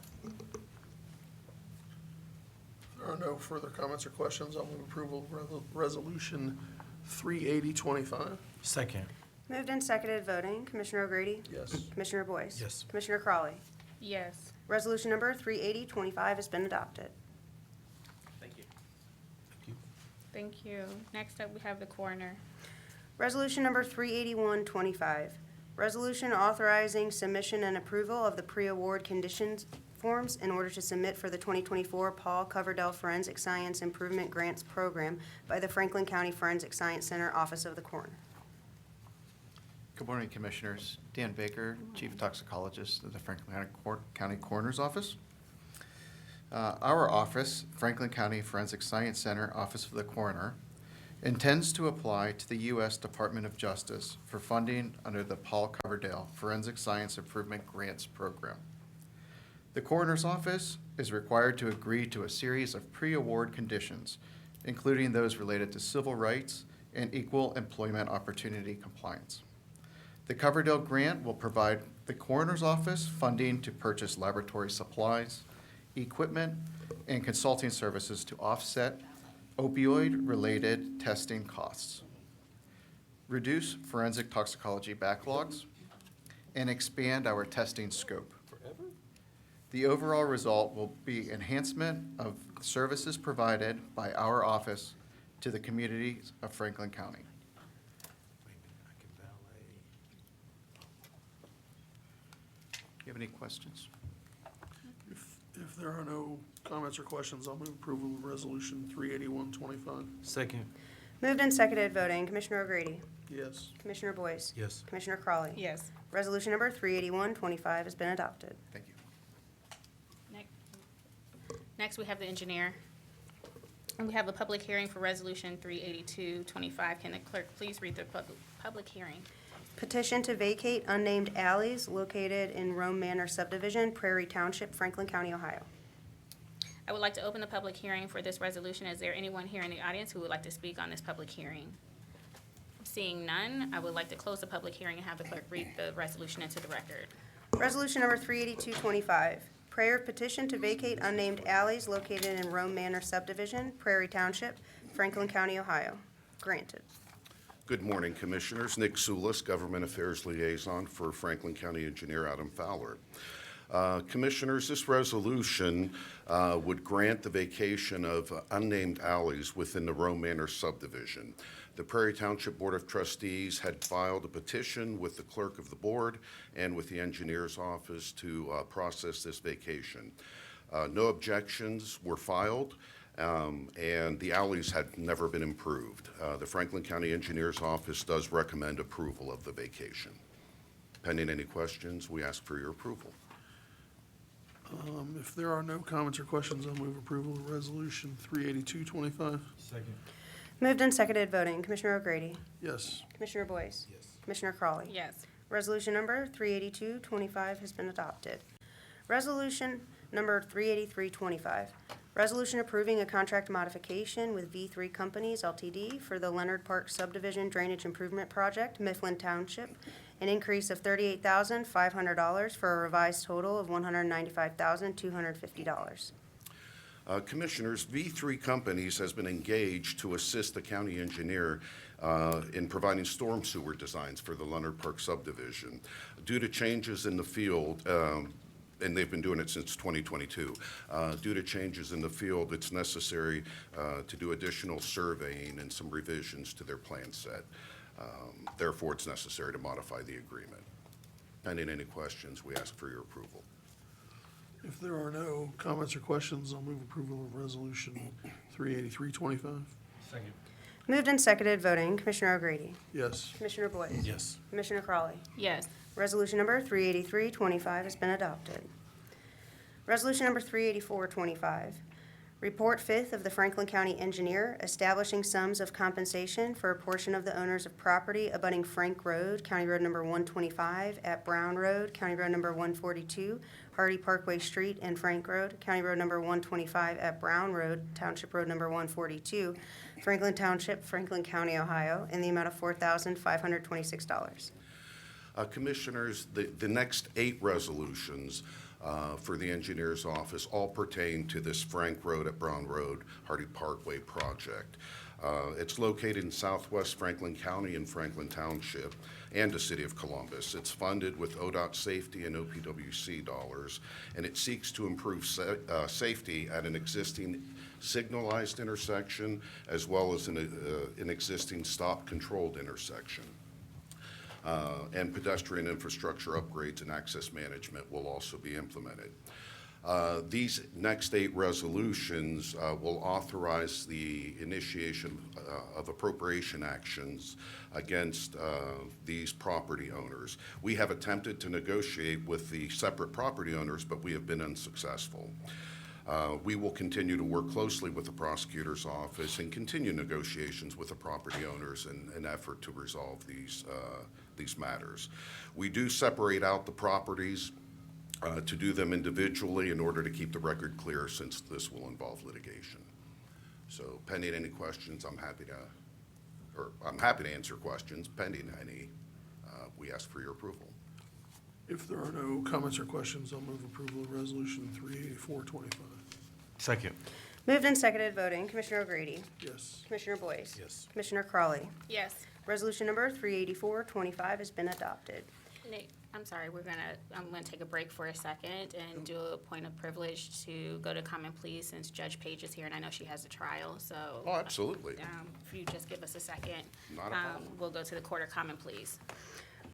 There are no further comments or questions. I'll move approval of Resolution 38025. Second. Moved and seconded voting. Commissioner O'Grady? Yes. Commissioner Boyce? Yes. Commissioner Crawley? Yes. Resolution number 38025 has been adopted. Thank you. Thank you. Next up, we have the coroner. Resolution number 38125, resolution authorizing submission and approval of the pre-award conditions forms in order to submit for the 2024 Paul Coverdell Forensic Science Improvement Grants Program by the Franklin County Forensic Science Center, Office of the Coroner. Good morning, Commissioners. Dan Baker, Chief Toxicologist of the Franklin County Coroner's Office. Our office, Franklin County Forensic Science Center, Office of the Coroner, intends to apply to the U.S. Department of Justice for funding under the Paul Coverdell Forensic Science Improvement Grants Program. The Coroner's Office is required to agree to a series of pre-award conditions, including those related to civil rights and equal employment opportunity compliance. The Coverdell grant will provide the Coroner's Office funding to purchase laboratory supplies, equipment, and consulting services to offset opioid-related testing costs, reduce forensic toxicology backlogs, and expand our testing scope. The overall result will be enhancement of services provided by our office to the communities of Franklin County. Do you have any questions? If there are no comments or questions, I'll move approval of Resolution 38125. Second. Moved and seconded voting. Commissioner O'Grady? Yes. Commissioner Boyce? Yes. Commissioner Crawley? Yes. Resolution number 38125 has been adopted. Thank you. Next, we have the engineer. And we have a public hearing for Resolution 38225. Can the clerk please read the public hearing? Petition to vacate unnamed alleys located in Rome Manor subdivision, Prairie Township, Franklin County, Ohio. I would like to open the public hearing for this resolution. Is there anyone here in the audience who would like to speak on this public hearing? Seeing none, I would like to close the public hearing and have the clerk read the resolution into the record. Resolution number 38225, prayer petition to vacate unnamed alleys located in Rome Manor subdivision, Prairie Township, Franklin County, Ohio. Granted. Good morning, Commissioners. Nick Soulis, Government Affairs Liaison for Franklin County Engineer Adam Fowler. Commissioners, this resolution would grant the vacation of unnamed alleys within the Rowe Manor subdivision. The Prairie Township Board of Trustees had filed a petition with the clerk of the board and with the engineer's office to process this vacation. No objections were filed, and the alleys had never been improved. The Franklin County Engineer's Office does recommend approval of the vacation. Pending any questions, we ask for your approval. If there are no comments or questions, I'll move approval of Resolution 38225. Second. Moved and seconded voting. Commissioner O'Grady? Yes. Commissioner Boyce? Yes. Commissioner Crawley? Yes. Resolution number 38225 has been adopted. Resolution number 38325, resolution approving a contract modification with V3 Companies Ltd. for the Leonard Park Subdivision Drainage Improvement Project, Mifflin Township, an increase of $38,500 for a revised total of $195,250. Commissioners, V3 Companies has been engaged to assist the county engineer in providing storm sewer designs for the Leonard Park subdivision. Due to changes in the field, and they've been doing it since 2022, due to changes in the field, it's necessary to do additional surveying and some revisions to their plan set. Therefore, it's necessary to modify the agreement. Pending any questions, we ask for your approval. If there are no comments or questions, I'll move approval of Resolution 38325. Second. Moved and seconded voting. Commissioner O'Grady? Yes. Commissioner Boyce? Yes. Commissioner Crawley? Yes. Resolution number 38325 has been adopted. Resolution number 38425, report fifth of the Franklin County Engineer establishing sums of compensation for a portion of the owners of property abutting Frank Road, County Road number 125, at Brown Road, County Road number 142, Hardy Parkway Street, and Frank Road, County Road number 125, at Brown Road, Township Road number 142, Franklin Township, Franklin County, Ohio, in the amount of $4,526. Commissioners, the next 8 resolutions for the engineer's office all pertain to this Frank Road at Brown Road, Hardy Parkway project. It's located in southwest Franklin County in Franklin Township and the city of Columbus. It's funded with ODOT safety and OPWC dollars, and it seeks to improve safety at an existing signalized intersection as well as an existing stop-controlled intersection. And pedestrian infrastructure upgrades and access management will also be implemented. These next 8 resolutions will authorize the initiation of appropriation actions against these property owners. We have attempted to negotiate with the separate property owners, but we have been unsuccessful. We will continue to work closely with the prosecutor's office and continue negotiations with the property owners in an effort to resolve these matters. We do separate out the properties to do them individually in order to keep the record clear, since this will involve litigation. So pending any questions, I'm happy to answer questions. Pending any, we ask for your approval. If there are no comments or questions, I'll move approval of Resolution 38425. Second. Moved and seconded voting. Commissioner O'Grady? Yes. Commissioner Boyce? Yes. Commissioner Crawley? Yes. Resolution number 38425 has been adopted. Nick, I'm sorry, I'm gonna take a break for a second and do a point of privilege to go to common pleas, since Judge Page is here and I know she has a trial, so. Oh, absolutely. If you just give us a second. Not a problem. We'll go to the court of common pleas.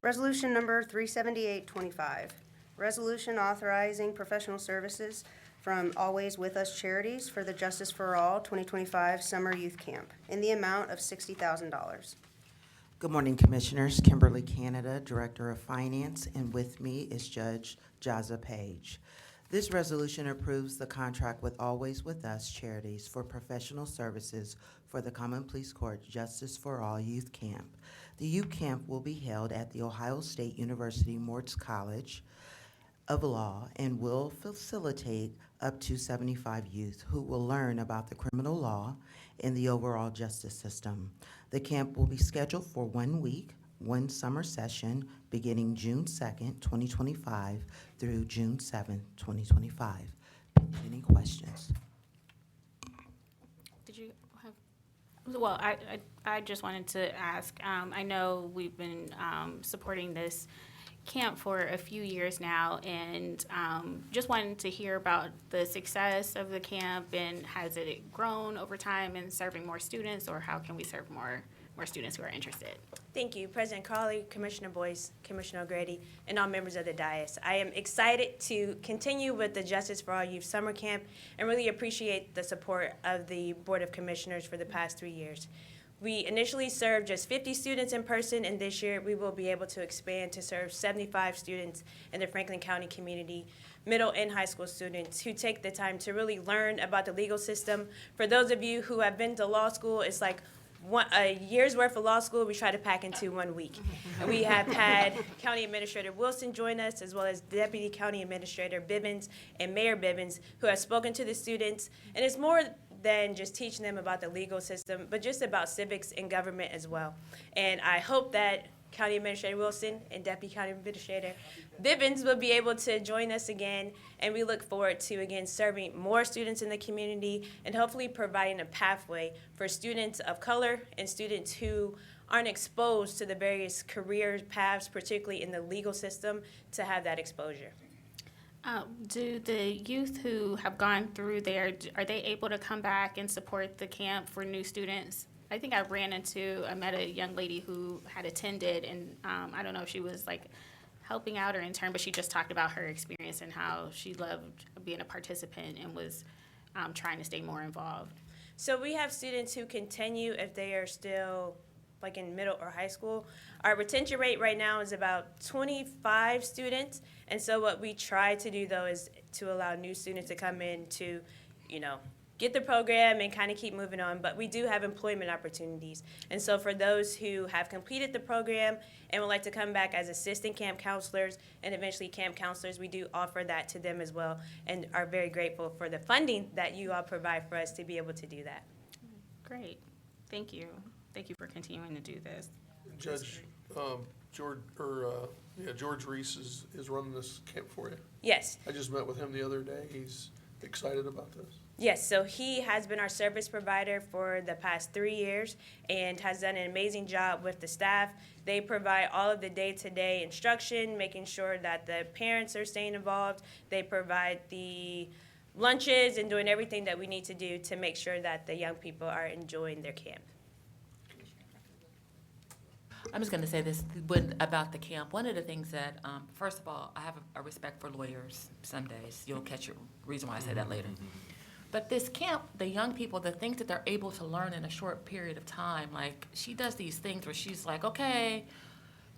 Resolution number 37825, resolution authorizing professional services from Always With Us Charities for the Justice for All 2025 Summer Youth Camp in the amount of $60,000. Good morning, Commissioners. Kimberly Canada, Director of Finance, and with me is Judge Jaza Page. This resolution approves the contract with Always With Us Charities for professional services for the Common Pleas Court Justice for All Youth Camp. The youth camp will be held at the Ohio State University Moritz College of Law and will facilitate up to 75 youth who will learn about the criminal law and the overall justice system. The camp will be scheduled for 1 week, 1 summer session, beginning June 2nd, 2025 through June 7th, 2025. Any questions? Did you have? Well, I just wanted to ask, I know we've been supporting this camp for a few years now, and just wanted to hear about the success of the camp, and has it grown over time in serving more students, or how can we serve more students who are interested? Thank you, President Carley, Commissioner Boyce, Commissioner O'Grady, and all members of the dais. I am excited to continue with the Justice for All Youth Summer Camp and really appreciate the support of the Board of Commissioners for the past 3 years. We initially served just 50 students in person, and this year we will be able to expand to serve 75 students in the Franklin County community, middle and high school students who take the time to really learn about the legal system. For those of you who have been to law school, it's like a year's worth of law school we try to pack into 1 week. And we have had County Administrator Wilson join us, as well as Deputy County Administrator Bibbins and Mayor Bibbins, who have spoken to the students. And it's more than just teaching them about the legal system, but just about civics and government as well. And I hope that County Administrator Wilson and Deputy County Administrator Bibbins will be able to join us again, and we look forward to, again, serving more students in the community and hopefully providing a pathway for students of color and students who aren't exposed to the various career paths, particularly in the legal system, to have that exposure. Do the youth who have gone through there, are they able to come back and support the camp for new students? I think I met a young lady who had attended, and I don't know if she was like helping out or intern, but she just talked about her experience and how she loved being a participant and was trying to stay more involved. So we have students who continue if they are still like in middle or high school. Our retention rate right now is about 25 students. And so what we try to do though is to allow new students to come in to, get the program and kind of keep moving on. But we do have employment opportunities. And so for those who have completed the program and would like to come back as assistant camp counselors and eventually camp counselors, we do offer that to them as well, and are very grateful for the funding that you all provide for us to be able to do that. Great. Thank you. Thank you for continuing to do this. Judge, George Reese is running this camp for you. Yes. I just met with him the other day. He's excited about this. Yes, so he has been our service provider for the past 3 years and has done an amazing job with the staff. They provide all of the day-to-day instruction, making sure that the parents are staying involved. They provide the lunches and doing everything that we need to do to make sure that the young people are enjoying their camp. I'm just going to say this about the camp. One of the things that, first of all, I have a respect for lawyers some days. You'll catch the reason why I say that later. But this camp, the young people, the things that they're able to learn in a short period of time, like she does these things where she's like, okay,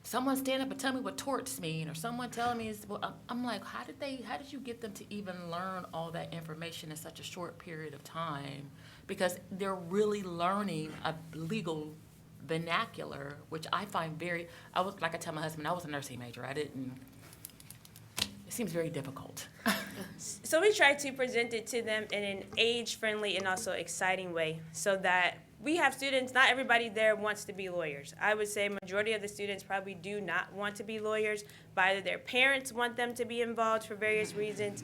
someone stand up and tell me what torts mean, or someone tell me, well, I'm like, how did you get them to even learn all that information in such a short period of time? Because they're really learning a legal vernacular, which I find like I tell my husband, I was a nursing major. It seems very difficult. So we try to present it to them in an age-friendly and also exciting way, so that we have students, not everybody there wants to be lawyers. I would say majority of the students probably do not want to be lawyers, but either their parents want them to be involved for various reasons,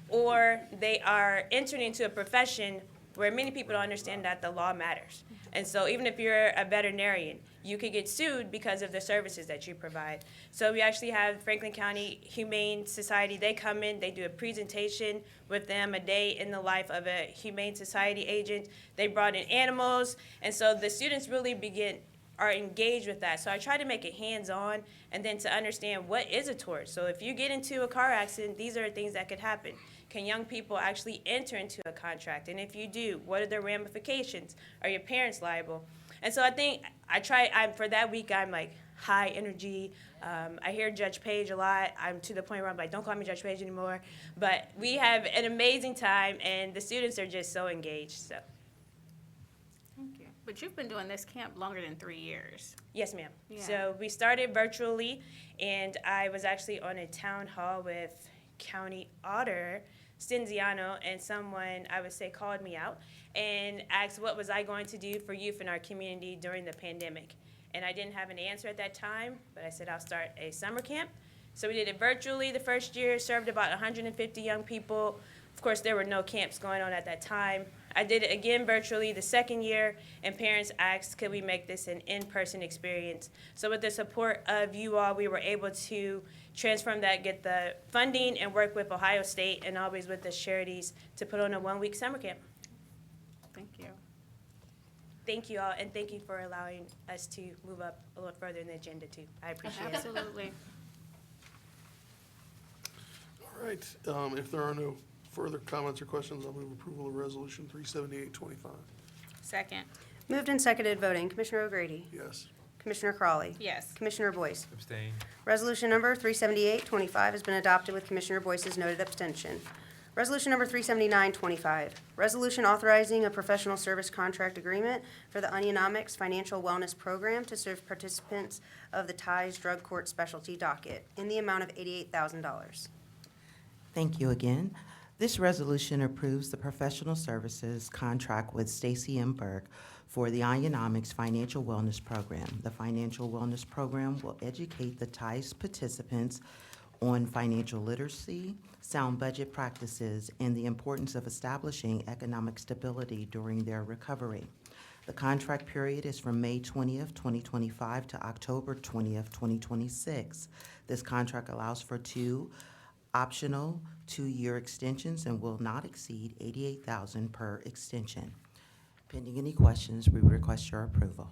or they are entering into a profession where many people don't understand that the law matters. And so even if you're a veterinarian, you could get sued because of the services that you provide. So we actually have Franklin County Humane Society. They come in, they do a presentation with them, a day in the life of a Humane Society agent. They brought in animals, and so the students really are engaged with that. So I try to make it hands-on, and then to understand what is a tort. So if you get into a car accident, these are things that could happen. Can young people actually enter into a contract? And if you do, what are the ramifications? Are your parents liable? And so I think for that week, I'm like high energy. I hear Judge Page a lot. I'm to the point where I'm like, don't call me Judge Page anymore. But we have an amazing time, and the students are just so engaged. So. Thank you. But you've been doing this camp longer than 3 years. Yes, ma'am. Yeah. So we started virtually, and I was actually on a town hall with County Auditor Stenziano, and someone, I would say, called me out and asked what was I going to do for youth in our community during the pandemic. And I didn't have an answer at that time, but I said I'll start a summer camp. So we did it virtually the first year, served about 150 young people Of course, there were no camps going on at that time. I did it again virtually the second year, and parents asked, could we make this an in-person experience? So with the support of you all, we were able to transform that, get the funding, and work with Ohio State and always with the charities to put on a one-week summer camp. Thank you. Thank you all, and thank you for allowing us to move up a little further in the agenda too. I appreciate it. Absolutely. All right, if there are no further comments or questions, I'll move approval of Resolution 37825. Second. Moved and seconded voting. Commissioner O'Grady? Yes. Commissioner Crawley? Yes. Commissioner Boyce? Abstain. Resolution number 37825 has been adopted with Commissioner Boyce's noted abstention. Resolution number 37925, resolution authorizing a professional service contract agreement for the Onionomics Financial Wellness Program to serve participants of the TIES Drug Court Specialty Docket in the amount of $88,000. Thank you again. This resolution approves the professional services contract with Stacy M. Burke for the Ionomics Financial Wellness Program. The Financial Wellness Program will educate the TIES participants on financial literacy, sound budget practices, and the importance of establishing economic stability during their recovery. The contract period is from May 20th, 2025 to October 20th, 2026. This contract allows for 2 optional 2-year extensions and will not exceed $88,000 per extension. Pending any questions, we request your approval.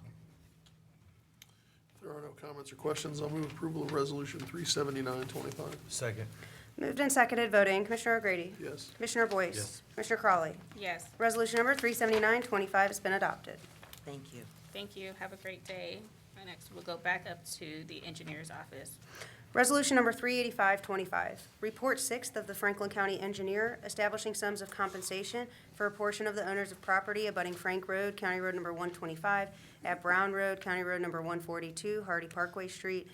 If there are no comments or questions, I'll move approval of Resolution 37925. Second. Moved and seconded voting. Commissioner O'Grady? Yes. Commissioner Boyce? Yes. Commissioner Crawley? Yes. Resolution number 37925 has been adopted. Thank you. Thank you. Have a great day. And next, we'll go back up to the engineer's office. Resolution number 38525, Report 6th of the Franklin County Engineer establishing sums of compensation for a portion of the owners of property abutting Frank Road, County Road number 125, at Brown Road, County Road number 142, Hardy Parkway Street,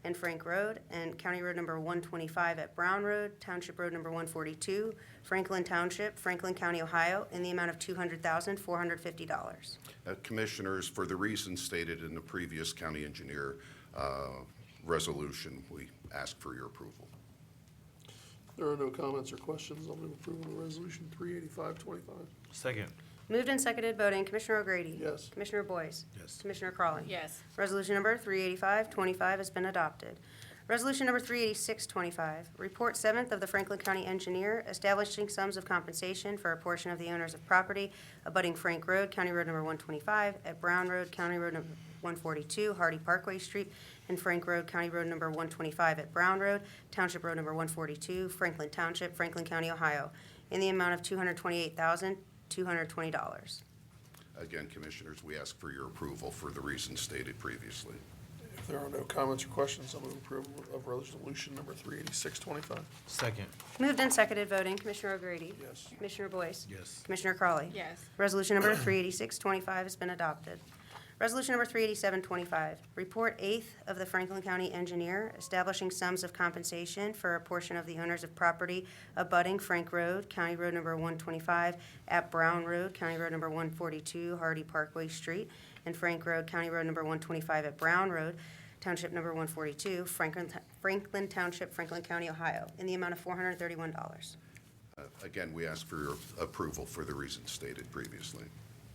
and Frank Road, and County Road number 125 at Brown Road, Township Road number 142, Franklin Township, Franklin County, Ohio, in the amount of $200,450. Commissioners, for the reasons stated in the previous county engineer resolution, we ask for your approval. If there are no comments or questions, I'll move approval of Resolution 38525. Second. Moved and seconded voting. Commissioner O'Grady? Yes. Commissioner Boyce? Yes. Commissioner Crawley? Yes. Resolution number 38525 has been adopted. Resolution number 38625, Report 7th of the Franklin County Engineer establishing sums of compensation for a portion of the owners of property abutting Frank Road, County Road number 125, at Brown Road, County Road number 142, Hardy Parkway Street, and Frank Road, County Road number 125 at Brown Road, Township Road number 142, Franklin Township, Franklin County, Ohio, in the amount of $228,220. Again, Commissioners, we ask for your approval for the reasons stated previously. If there are no comments or questions, I'll move approval of Resolution number 38625. Second. Moved and seconded voting. Commissioner O'Grady? Yes. Commissioner Boyce? Yes. Commissioner Crawley? Yes. Resolution number 38625 has been adopted. Resolution number 38725, Report 8th of the Franklin County Engineer establishing sums of compensation for a portion of the owners of property abutting Frank Road, County Road number 125, at Brown Road, County Road number 142, Hardy Parkway Street, and Frank Road, County Road number 125 at Brown Road, Township number 142, Franklin Township, Franklin County, Ohio, in the amount of $431. Again, we ask for your approval for the reasons stated previously.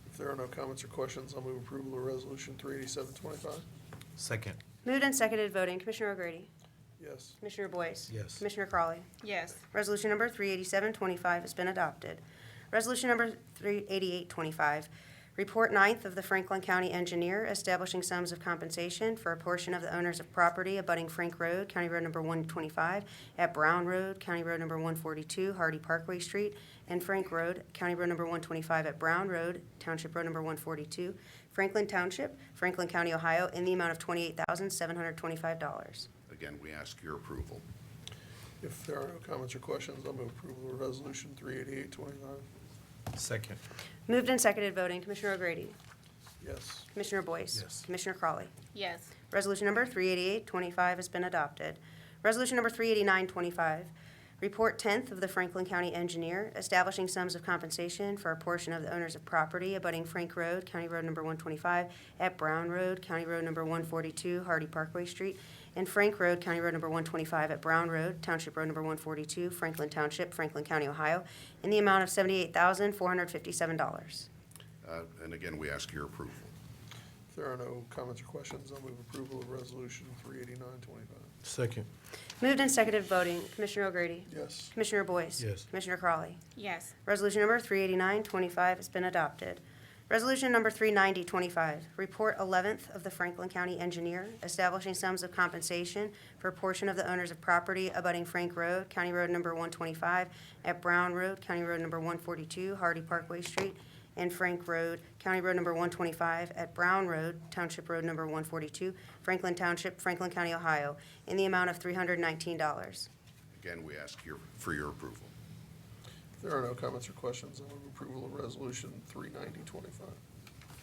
If there are no comments or questions, I'll move approval of Resolution 38725. Second. Moved and seconded voting. Commissioner O'Grady? Yes. Commissioner Boyce? Yes. Commissioner Crawley? Yes. Resolution number 38725 has been adopted. Resolution number 38825, Report 9th of the Franklin County Engineer establishing sums of compensation for a portion of the owners of property abutting Frank Road, County Road number 125, at Brown Road, County Road number 142, Hardy Parkway Street, and Frank Road, County Road number 125 at Brown Road, Township Road number 142, Franklin Township, Franklin County, Ohio, in the amount of $28,725. Again, we ask your approval. If there are no comments or questions, I'll move approval of Resolution 38825. Second. Moved and seconded voting. Commissioner O'Grady? Yes. Commissioner Boyce? Yes. Commissioner Crawley? Yes. Resolution number 38825 has been adopted. Resolution number 38925, Report 10th of the Franklin County Engineer establishing sums of compensation for a portion of the owners of property abutting Frank Road, County Road number 125, at Brown Road, County Road number 142, Hardy Parkway Street, and Frank Road, County Road number 125 at Brown Road, Township Road number 142, Franklin Township, Franklin County, Ohio, in the amount of $78,457. And again, we ask your approval. If there are no comments or questions, I'll move approval of Resolution 389-25. Second. Moved and seconded voting, Commissioner O'Grady, Yes. Commissioner Boyce. Yes. Commissioner Crawley. Yes. Resolution number 389-25 has been adopted. Resolution number 390-25, report 11th of the Franklin County Engineer, establishing sums of compensation for a portion of the owners of property abutting Frank Road, County Road number 125, at Brown Road, County Road number 142, Hardy Parkway Street, and Frank Road, County Road number 125, at Brown Road, Township Road number 142, Franklin Township, Franklin County, Ohio, in the amount of $319. Again, we ask for your approval. If there are no comments or questions, I'll move approval of Resolution 390-25.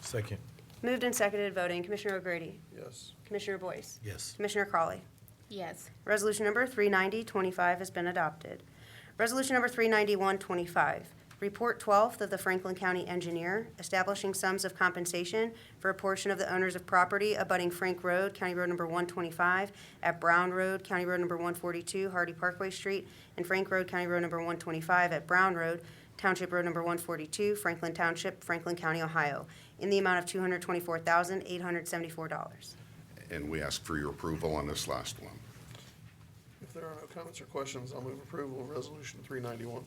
Second. Moved and seconded voting, Commissioner O'Grady, Yes. Commissioner Boyce, Yes. Commissioner Crawley. Yes. Resolution number 390-25 has been adopted. Resolution number 391-25, report 12th of the Franklin County Engineer, establishing sums of compensation for a portion of the owners of property abutting Frank Road, County Road number 125, at Brown Road, County Road number 142, Hardy Parkway Street, and Frank Road, County Road number 125, at Brown Road, Township Road number 142, Franklin Township, Franklin County, Ohio, in the amount of $224,874. And we ask for your approval on this last one. If there are no comments or questions, I'll move approval of Resolution 391-25.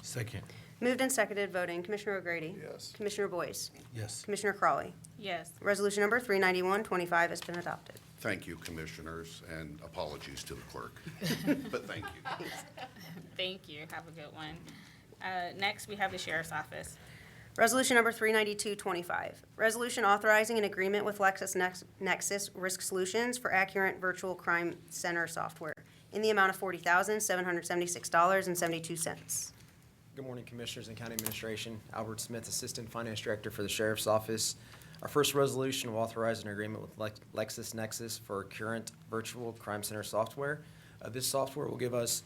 Second. Moved and seconded voting, Commissioner O'Grady. Yes. Commissioner Boyce. Yes. Commissioner Crawley. Yes. Resolution number 391-25 has been adopted. Thank you, Commissioners, and apologies to the clerk, but thank you. Thank you. Have a good one. Next, we have the Sheriff's Office. Resolution number 392-25, resolution authorizing an agreement with LexisNexis Risk Solutions for Accurate Virtual Crime Center software in the amount of $40,776.72. Good morning, Commissioners and County Administration. Albert Smith, Assistant Finance Director for the Sheriff's Office. Our first resolution will authorize an agreement with LexisNexis for Current Virtual Crime Center software. This software will give us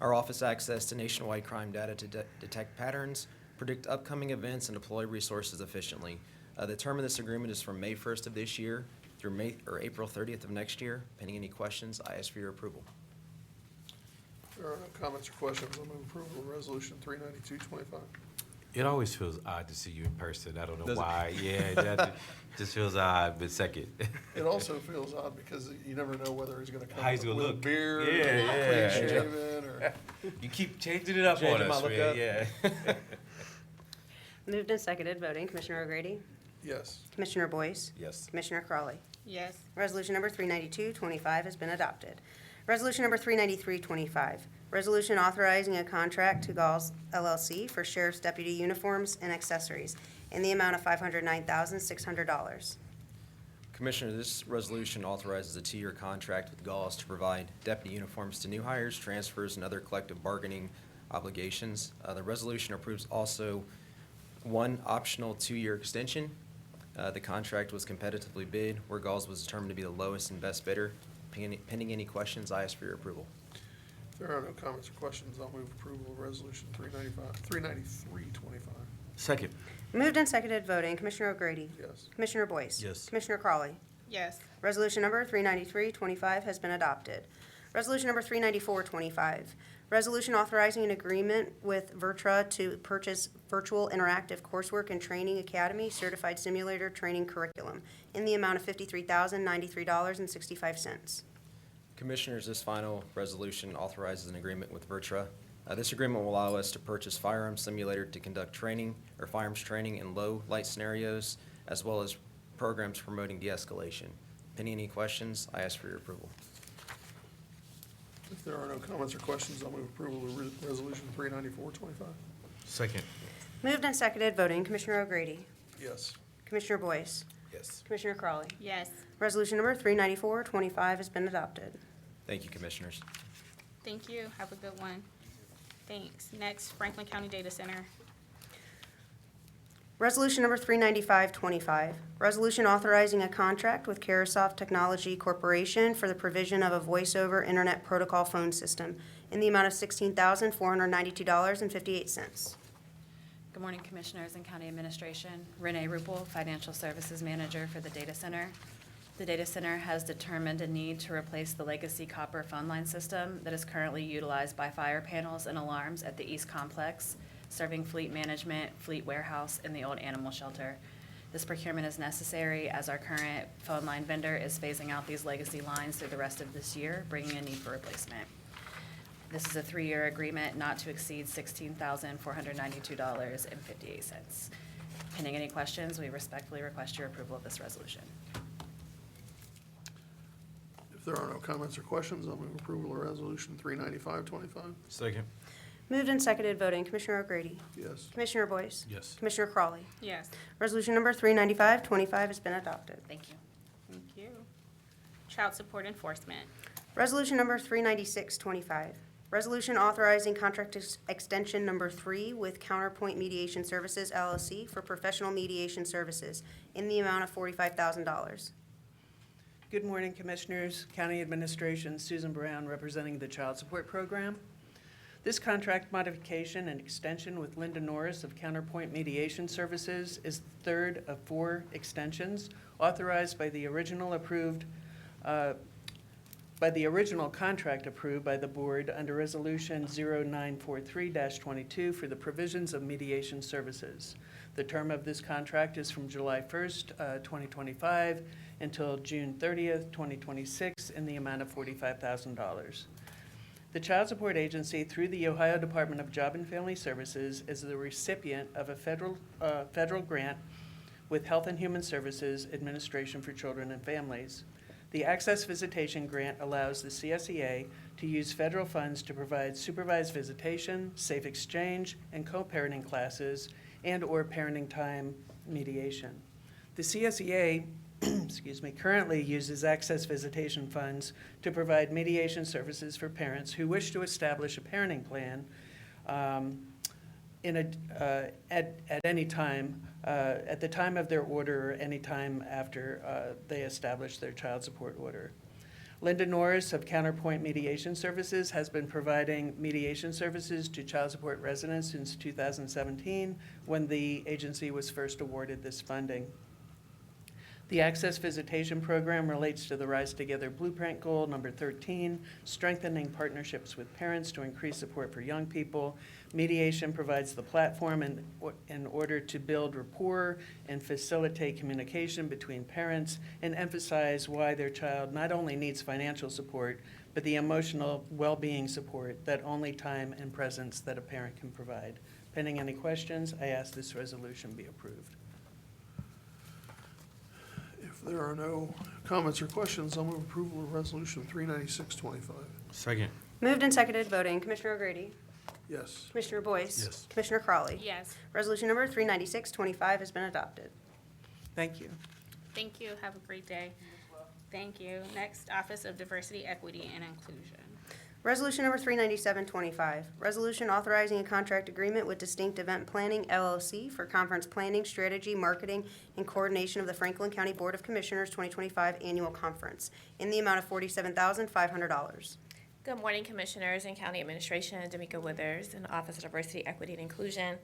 our office access to nationwide crime data to detect patterns, predict upcoming events, and deploy resources efficiently. The term of this agreement is from May 1st of this year through April 30th of next year. Pending any questions, I ask for your approval. If there are no comments or questions, I'll move approval of Resolution 392-25. It always feels odd to see you in person. I don't know Does it? why. Yeah, that just feels odd, but second. It also feels odd because you never know whether he's gonna come How he's with gonna a look. beard, Yeah, or yeah. clean shaven, or. You keep changing it up Changing on my us, look man. up. Yeah. Moved and seconded voting, Commissioner O'Grady, Yes. Commissioner Boyce, Yes. Commissioner Crawley. Yes. Resolution number 392-25 has been adopted. Resolution number 393-25, resolution authorizing a contract to Galls LLC for sheriff's deputy uniforms and accessories in the amount of $509,600. Commissioner, this resolution authorizes a two-year contract with Gauss to provide deputy uniforms to new hires, transfers, and other collective bargaining obligations. The resolution approves also one optional two-year extension. The contract was competitively bid, where Gauss was determined to be the lowest and best bidder. Pending any questions, I ask for your approval. If there are no comments or questions, I'll move approval of Resolution 393-25. Second. Moved and seconded voting, Commissioner O'Grady, Yes. Commissioner Boyce. Yes. Commissioner Crawley. Yes. Resolution number 393-25 has been adopted. Resolution number 394-25, resolution authorizing an agreement with VirTra to purchase Virtual Interactive Coursework and Training Academy Certified Simulator Training Curriculum in the amount of $53,093.65. Commissioners, this final resolution authorizes an agreement with VirTra. This agreement will allow us to purchase firearms simulator to conduct training or firearms training in low light scenarios, as well as programs promoting de-escalation. Pending any questions, I ask for your approval. If there are no comments or questions, I'll move approval of Resolution 394-25. Second. Moved and seconded voting, Commissioner O'Grady, Yes. Commissioner Boyce, Yes. Commissioner Crawley. Yes. Resolution number 394-25 has been adopted. Thank you, Commissioners. Thank you. Have a good one. Thanks. Next, Franklin County Data Center. Resolution number 395-25, resolution authorizing a contract with Carasoft Technology Corporation for the provision of a voice-over internet protocol phone system in the amount of $16,492.58. Good morning, Commissioners and County Administration. Renee Rupel, Financial Services Manager for the Data Center. The data center has determined a need to replace the legacy copper phone line system that is currently utilized by fire panels and alarms at the East Complex, serving fleet management, fleet warehouse, and the old animal shelter. This procurement is necessary as our current phone line vendor is phasing out these legacy lines through the rest of this year, bringing a need for replacement. This is a 3-year agreement not to exceed $16,492.58. Pending any questions, we respectfully request your approval of this resolution. If there are no comments or questions, I'll move approval of Resolution 395-25. Second. Moved and seconded, voting. Commissioner O'Grady? Yes. Commissioner Boyce? Yes. Commissioner Crawley? Yes. Resolution number 395-25 has been adopted. Thank you. Thank you. Child support enforcement. Resolution number 396-25. Resolution authorizing contract extension number 3 with Counterpoint Mediation Services LLC for professional mediation services in the amount of $45,000. Good morning, Commissioners. County Administration, Susan Brown, representing the Child Support Program. This contract modification and extension with Linda Norris of Counterpoint Mediation Services is the third of 4 extensions authorized by the original contract approved by the board under Resolution 0943-22 for the provisions of mediation services. The term of this contract is from July 1st, 2025 until June 30th, 2026 in the amount of $45,000. The Child Support Agency, through the Ohio Department of Job and Family Services, is the recipient of a federal grant with Health and Human Services Administration for Children and Families. The Access Visitation Grant allows the CSEA to use federal funds to provide supervised visitation, safe exchange, and co-parenting classes and/or parenting time mediation. The CSEA currently uses Access Visitation funds to provide mediation services for parents who wish to establish a parenting plan at any time, at the time of their order or any time after they establish their child support order. Linda Norris of Counterpoint Mediation Services has been providing mediation services to child support residents since 2017, when the agency was first awarded this funding. The Access Visitation Program relates to the Rise Together Blueprint Goal number 13, strengthening partnerships with parents to increase support for young people. Mediation provides the platform in order to build rapport and facilitate communication between parents and emphasize why their child not only needs financial support, but the emotional well-being support that only time and presence that a parent can provide. Pending any questions, I ask this resolution be approved. If there are no comments or questions, I'll move approval of Resolution 396-25. Second. Moved and seconded, voting. Commissioner O'Grady? Yes. Commissioner Boyce? Yes. Commissioner Crawley? Yes. Resolution number 396-25 has been adopted. Thank you. Thank you. Have a great day. Thank you. Next, Office of Diversity, Equity, and Inclusion. Resolution number 397-25, resolution authorizing a contract agreement with Distinct Event Planning LLC for conference planning, strategy, marketing, and coordination of the Franklin County Board of Commissioners 2025 Annual Conference in the amount of $47,500. Good morning, Commissioners and County Administration. D'Amica Withers in the Office of Diversity, Equity, and Inclusion.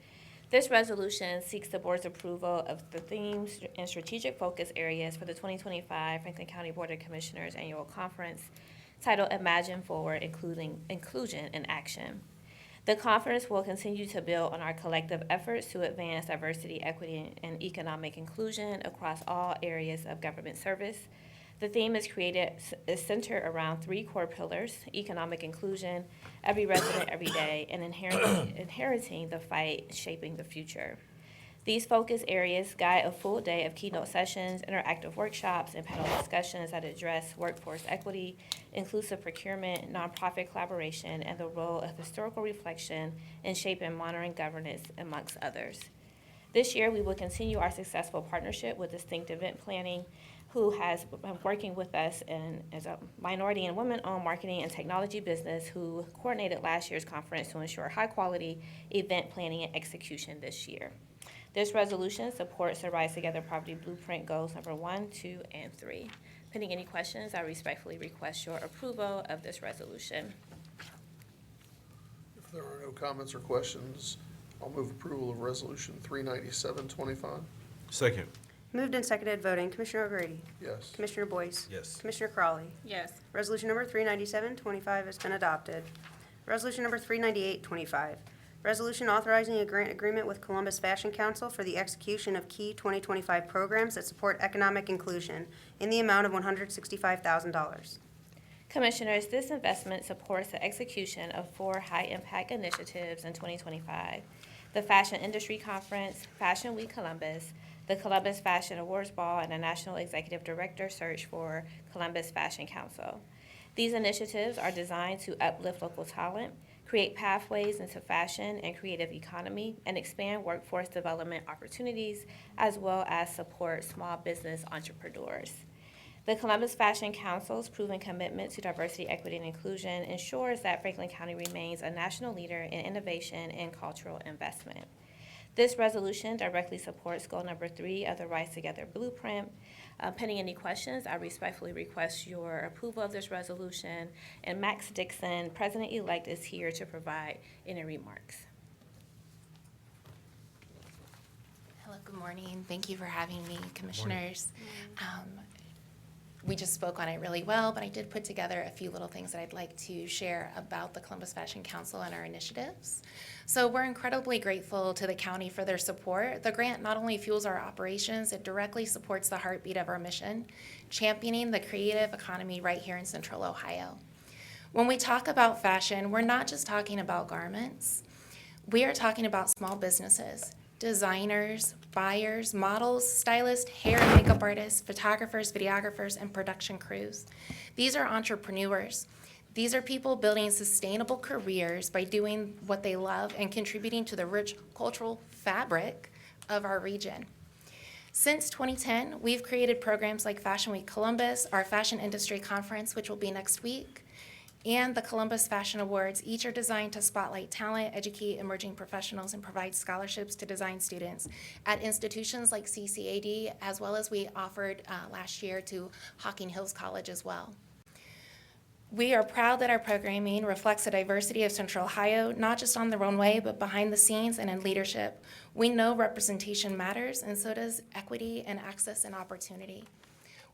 This resolution seeks the board's approval of the themes and strategic focus areas for the 2025 Franklin County Board of Commissioners Annual Conference, titled Imagine Forward, Inclusion in Action. The conference will continue to build on our collective efforts to advance diversity, equity, and economic inclusion across all areas of government service. The theme is centered around 3 core pillars: economic inclusion, every resident, every day, and inheriting the fight, shaping the future. These focus areas guide a full day of keynote sessions, interactive workshops, and panel discussions that address workforce equity, inclusive procurement, nonprofit collaboration, and the role of historical reflection in shaping modern governance, amongst others. This year, we will continue our successful partnership with Distinct Event Planning, who has been working with us as a minority and women-owned marketing and technology business who coordinated last year's conference to ensure high-quality event planning and execution this year. This resolution supports the Rise Together Poverty Blueprint Goals number 1, 2, and 3. Pending any questions, I respectfully request your approval of this resolution. If there are no comments or questions, I'll move approval of Resolution 397-25. Second. Moved and seconded voting, Commissioner O'Grady, Yes. Commissioner Boyce, Yes. Commissioner Crawley. Yes. Resolution number 39725 has been adopted. Resolution number 39825, resolution authorizing a grant agreement with Columbus Fashion Council for the execution of key 2025 programs that support economic inclusion in the amount of $165,000. Commissioners, this investment supports the execution of 4 high-impact initiatives in 2025. The Fashion Industry Conference, Fashion Week Columbus, the Columbus Fashion Awards Ball, and a National Executive Director search for Columbus Fashion Council. These initiatives are designed to uplift local talent, create pathways into fashion and creative economy, and expand workforce development opportunities, as well as support small business entrepreneurs. The Columbus Fashion Council's proven commitment to diversity, equity, and inclusion ensures that Franklin County remains a national leader in innovation and cultural investment. This resolution directly supports goal number 3 of the Rise Together Blueprint. Pending any questions, I respectfully request your approval of this resolution, and Max Dixon, President-elect, is here to provide any remarks. Hello, good morning. Thank you for having me, Commissioners. We just spoke on it really well, but I did put together a few little things that I'd like to share about the Columbus Fashion Council and our initiatives. So we're incredibly grateful to the county for their support. The grant not only fuels our operations, it directly supports the heartbeat of our mission, championing the creative economy right here in Central Ohio. When we talk about fashion, we're not just talking about garments. We are talking about small businesses, designers, buyers, models, stylists, hair and makeup artists, photographers, videographers, and production crews. These are entrepreneurs. These are people building sustainable careers by doing what they love and contributing to the rich cultural fabric of our region. Since 2010, we've created programs like Fashion Week Columbus, our Fashion Industry Conference, which will be next week, and the Columbus Fashion Awards. Each are designed to spotlight talent, educate emerging professionals, and provide scholarships to design students at institutions like CCAD, as well as we offered last year to Hocking Hills College as well. We are proud that our programming reflects the diversity of Central Ohio, not just on the runway, but behind the scenes and in leadership. We know representation matters, and so does equity and access and opportunity.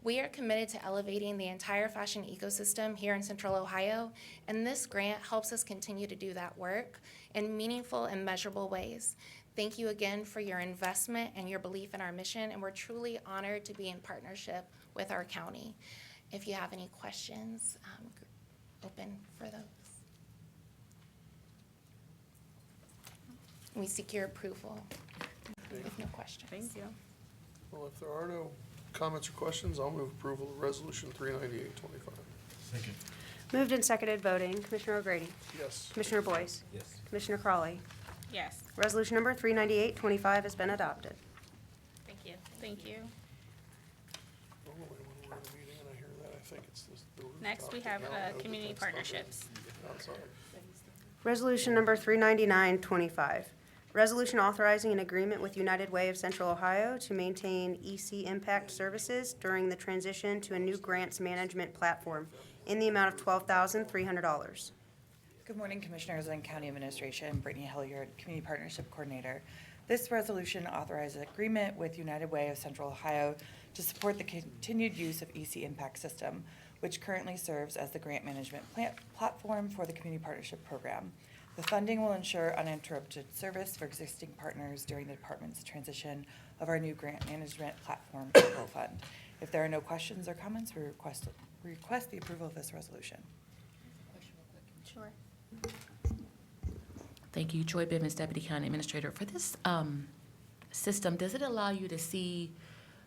We are committed to elevating the entire fashion ecosystem here in Central Ohio, and this grant helps us continue to do that work in meaningful and measurable ways. Thank you again for your investment and your belief in our mission, and we're truly honored to be in partnership with our county. If you have any questions, open for those. We seek your approval with no questions. Thank you. Well, if there are no comments or questions, I'll move approval of Resolution 39825. Second. Moved and seconded voting, Commissioner O'Grady, Yes. Commissioner Boyce, Yes. Commissioner Crawley. Yes. Resolution number 39825 has been adopted. Thank you. Thank you. Normally when we're in a meeting and I hear that, I think it's this. the Next, we rooftop, have but now I know that community that's not it. partnerships. Outside. Resolution number 39925, resolution authorizing an agreement with United Way of Central Ohio to maintain EC Impact Services during the transition to a new grants management platform in the amount of $12,300. Good morning, Commissioners and County Administration. Brittany Hilliard, Community Partnership Coordinator. This resolution authorizes an agreement with United Way of Central Ohio to support the continued use of EC Impact System, which currently serves as the grant management platform for the Community Partnership Program. The funding will ensure uninterrupted service for existing partners during the department's transition of our new grant management platform capital fund. If there are no questions or comments, we request the approval of this resolution. Sure. Thank you. Joy Bivens, Deputy County Administrator. For this system, does it allow you to see,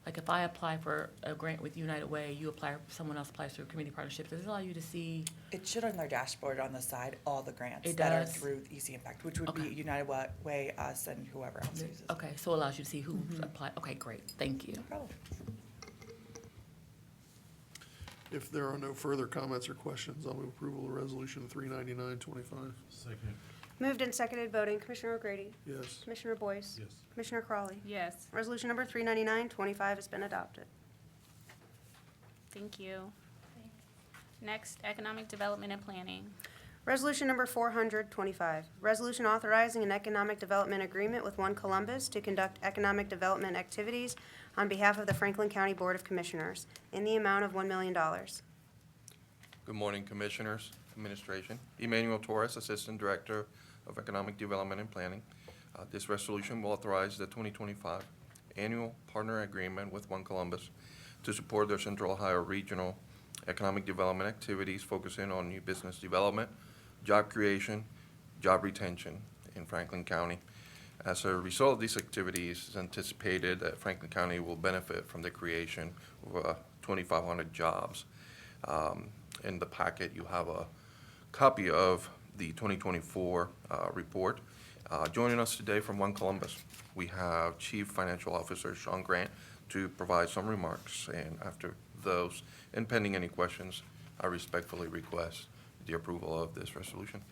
like if I apply for a grant with United Way, you apply, someone else applies through Community Partnership, does it allow you to see? It should on their dashboard on the side, all the grants It that are does? through EC Impact, which would Okay. be United Way, us, and whoever else uses it. Okay, so it allows you to see who applied. Okay, great. Thank you. No problem. If there are no further comments or questions, I'll move approval of Resolution 39925. Second. Moved and seconded voting, Commissioner O'Grady, Yes. Commissioner Boyce, Yes. Commissioner Crawley. Yes. Resolution number 39925 has been adopted. Thank you. Next, economic development and planning. Resolution number 425, resolution authorizing an economic development agreement with One Columbus to conduct economic development activities on behalf of the Franklin County Board of Commissioners in the amount of $1 million. Good morning, Commissioners, Administration. Emmanuel Torres, Assistant Director of Economic Development and Planning. This resolution will authorize the 2025 annual partner agreement with One Columbus to support their Central Ohio regional economic development activities focusing on new business development, job creation, job retention in Franklin County. As a result of these activities, it's anticipated that Franklin County will benefit from the creation of 2,500 jobs. In the packet, you have a copy of the 2024 report. Joining us today from One Columbus, we have Chief Financial Officer Sean Grant to provide some remarks. And after those, and pending any questions, I respectfully request the approval of this resolution.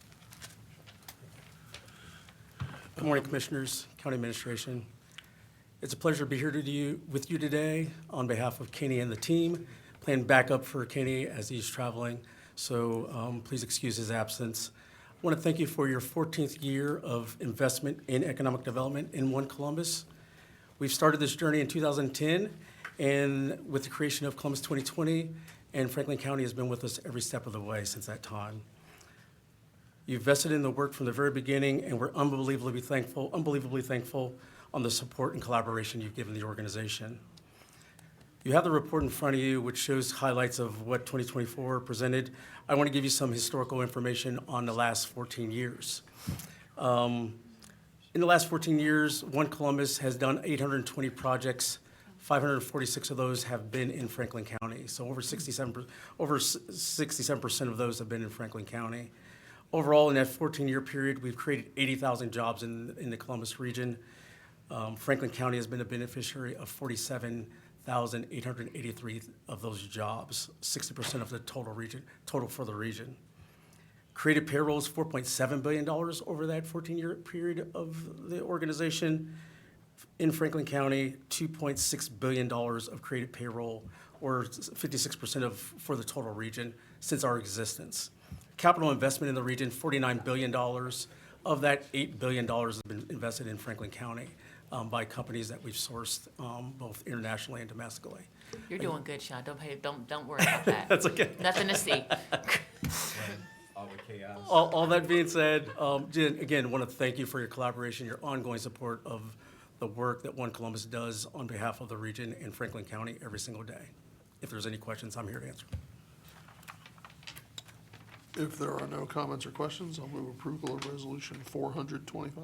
Good morning, Commissioners, County Administration. It's a pleasure to be here with you today on behalf of Kenny and the team. Playing backup for Kenny as he's traveling, so please excuse his absence. I want to thank you for your 14th year of investment in economic development in One Columbus. We've started this journey in 2010, and with the creation of Columbus 2020, and Franklin County has been with us every step of the way since that time. You've vested in the work from the very beginning, and we're unbelievably thankful on the support and collaboration you've given the organization. You have the report in front of you, which shows highlights of what 2024 presented. I want to give you some historical information on the last 14 years. In the last 14 years, One Columbus has done 820 projects. 546 of those have been in Franklin County. So over 67% of those have been in Franklin County. Overall, in that 14-year period, we've created 80,000 jobs in the Columbus region. Franklin County has been a beneficiary of 47,883 of those jobs, 60% of the total for the region. Created payrolls $4.7 billion over that 14-year period of the organization. In Franklin County, $2.6 billion of created payroll, or 56% for the total region since our existence. Capital investment in the region, $49 billion. Of that, $8 billion has been invested in Franklin County by companies that we've sourced both internationally and domestically. You're doing good, Sean. Don't worry about that. That's okay. Nothing to see. All the chaos. All that being said, again, want to thank you for your collaboration, your ongoing support of the work that One Columbus does on behalf of the region and Franklin County every single day. If there's any questions, I'm here to answer. If there are no comments or questions, I'll move approval of Resolution 425.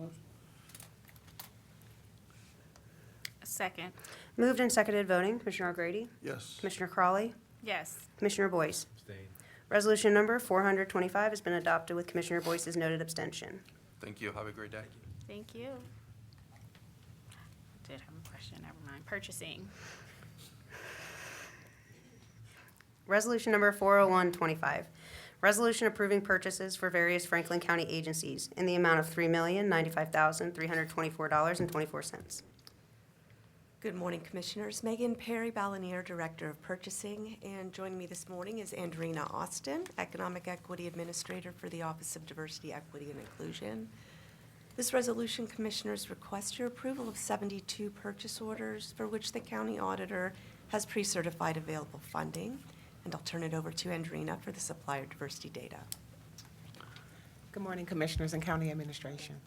Second. Moved and seconded voting, Commissioner O'Grady? Yes. Commissioner Crawley? Yes. Commissioner Boyce? Abstain. Resolution number 425 has been adopted with Commissioner Boyce's noted abstention. Thank you. Have a great day. Thank you. Did have a question, never mind. Purchasing. Resolution number 40125, resolution approving purchases for various Franklin County agencies in the amount of $3,095,324.24. Good morning, Commissioners. Megan Perry Balanier, Director of Purchasing, and joining me this morning is Andrina Austin, Economic Equity Administrator for the Office of Diversity, Equity, and Inclusion. This resolution, Commissioners, requests your approval of 72 purchase orders for which the County Auditor has pre-certified available funding. And I'll turn it over to Andrina for the supplier diversity data. Good morning, Commissioners and County Administration.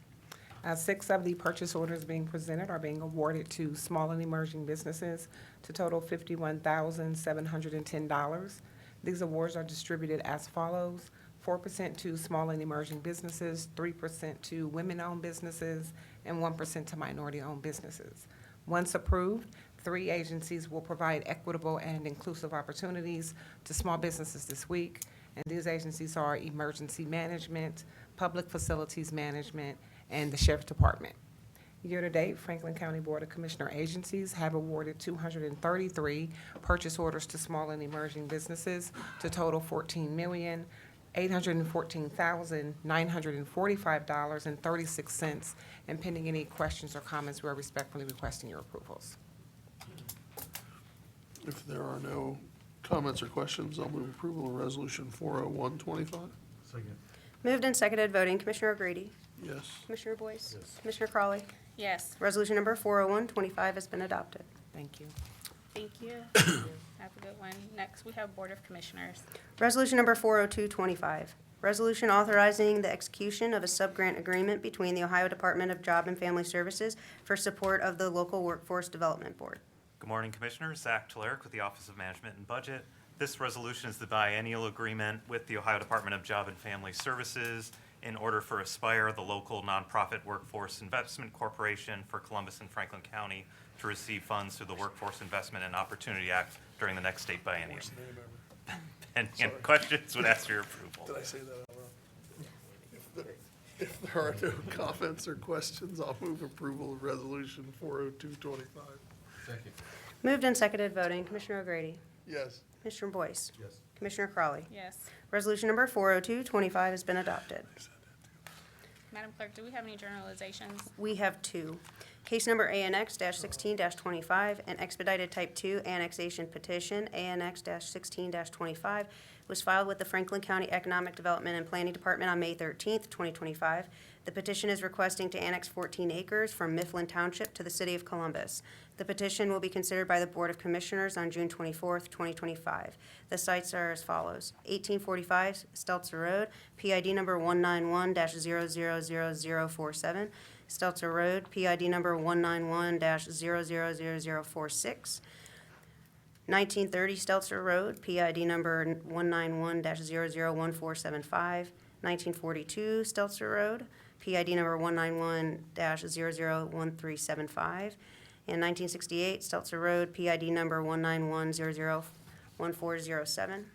6 of the purchase orders being presented are being awarded to small and emerging businesses to total $51,710. These awards are distributed as follows: 4% to small and emerging businesses, 3% to women-owned businesses, and 1% to minority-owned businesses. Once approved, 3 agencies will provide equitable and inclusive opportunities to small businesses this week, and these agencies are Emergency Management, Public Facilities Management, and the Sheriff's Department. Year-to-date, Franklin County Board of Commissioner agencies have awarded 233 purchase orders to small and emerging businesses to total $14,814,945.36, and pending any questions or comments, we are respectfully requesting your approvals. If there are no comments or questions, I'll move approval of Resolution 40125. Second. Moved and seconded, voting. Commissioner O'Grady? Yes. Commissioner Boyce? Commissioner Crawley? Yes. Resolution number 40125 has been adopted. Thank you. Thank you. Have a good one. Next, we have Board of Commissioners. Resolution number 40225, resolution authorizing the execution of a subgrant agreement between the Ohio Department of Job and Family Services for support of the Local Workforce Development Board. Good morning, Commissioners. Zach Tularic with the Office of Management and Budget. This resolution is the biennial agreement with the Ohio Department of Job and Family Services in order for Aspire, the local nonprofit workforce investment corporation for Columbus and Franklin County, to receive funds through the Workforce Investment and Opportunity Act during the next state biennium. Worst name ever. Pending Sorry. any questions, would ask for your approval. Did I say that out loud? If there are no comments or questions, I'll move approval of resolution 40225. Second. Moved and seconded, voting. Commissioner O'Grady? Yes. Commissioner Boyce? Yes. Commissioner Crawley? Yes. Resolution number 40225 has been adopted. Madam Clerk, do we have any journalizations? We have two. Case number ANX-16-25 and expedited type 2 annexation petition ANX-16-25 was filed with the Franklin County Economic Development and Planning Department on May 13th, 2025. The petition is requesting to annex 14 acres from Mifflin Township to the city of Columbus. The petition will be considered by the Board of Commissioners on June 24th, 2025. The sites are as follows: 1845 Stelzer Road, PID number 191-000047, Stelzer Road, PID number 191-000046, 1930 Stelzer Road, PID number 191-001475, 1942 Stelzer Road, PID number 191-001375, and 1968 Stelzer Road, PID number 191-001407.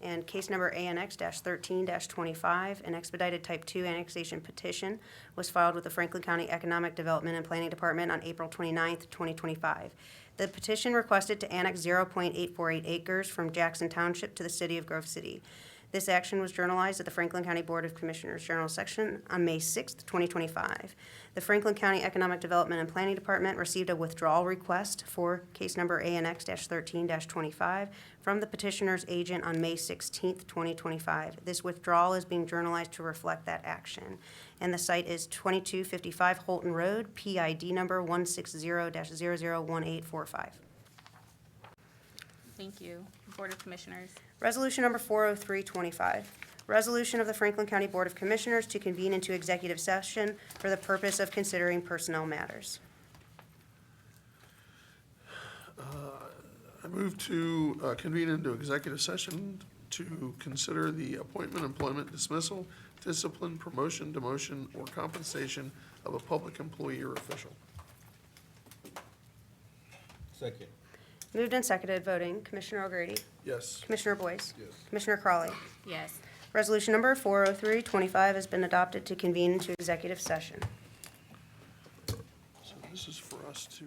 And case number ANX-13-25, an expedited type 2 annexation petition was filed with the Franklin County Economic Development and Planning Department on April 29th, 2025. The petition requested to annex 0.848 acres from Jackson Township to the city of Grove City. This action was journalized at the Franklin County Board of Commissioners Journal Section on May 6th, 2025. The Franklin County Economic Development and Planning Department received a withdrawal request for case number ANX-13-25 from the petitioner's agent on May 16th, 2025. This withdrawal is being journalized to reflect that action. And the site is 2255 Holton Road, PID number 160-001845. Thank you. Board of Commissioners. Resolution number 40325, resolution of the Franklin County Board of Commissioners to convene into executive session for the purpose of considering personnel matters. I move to convene into executive session to consider the appointment, employment, dismissal, discipline, promotion, demotion, or compensation of a public employee or official. Second. Moved and seconded, voting. Commissioner O'Grady? Yes. Commissioner Boyce? Yes. Commissioner Crawley? Yes. Resolution number 40325 has been adopted to convene into executive session. So this is for us to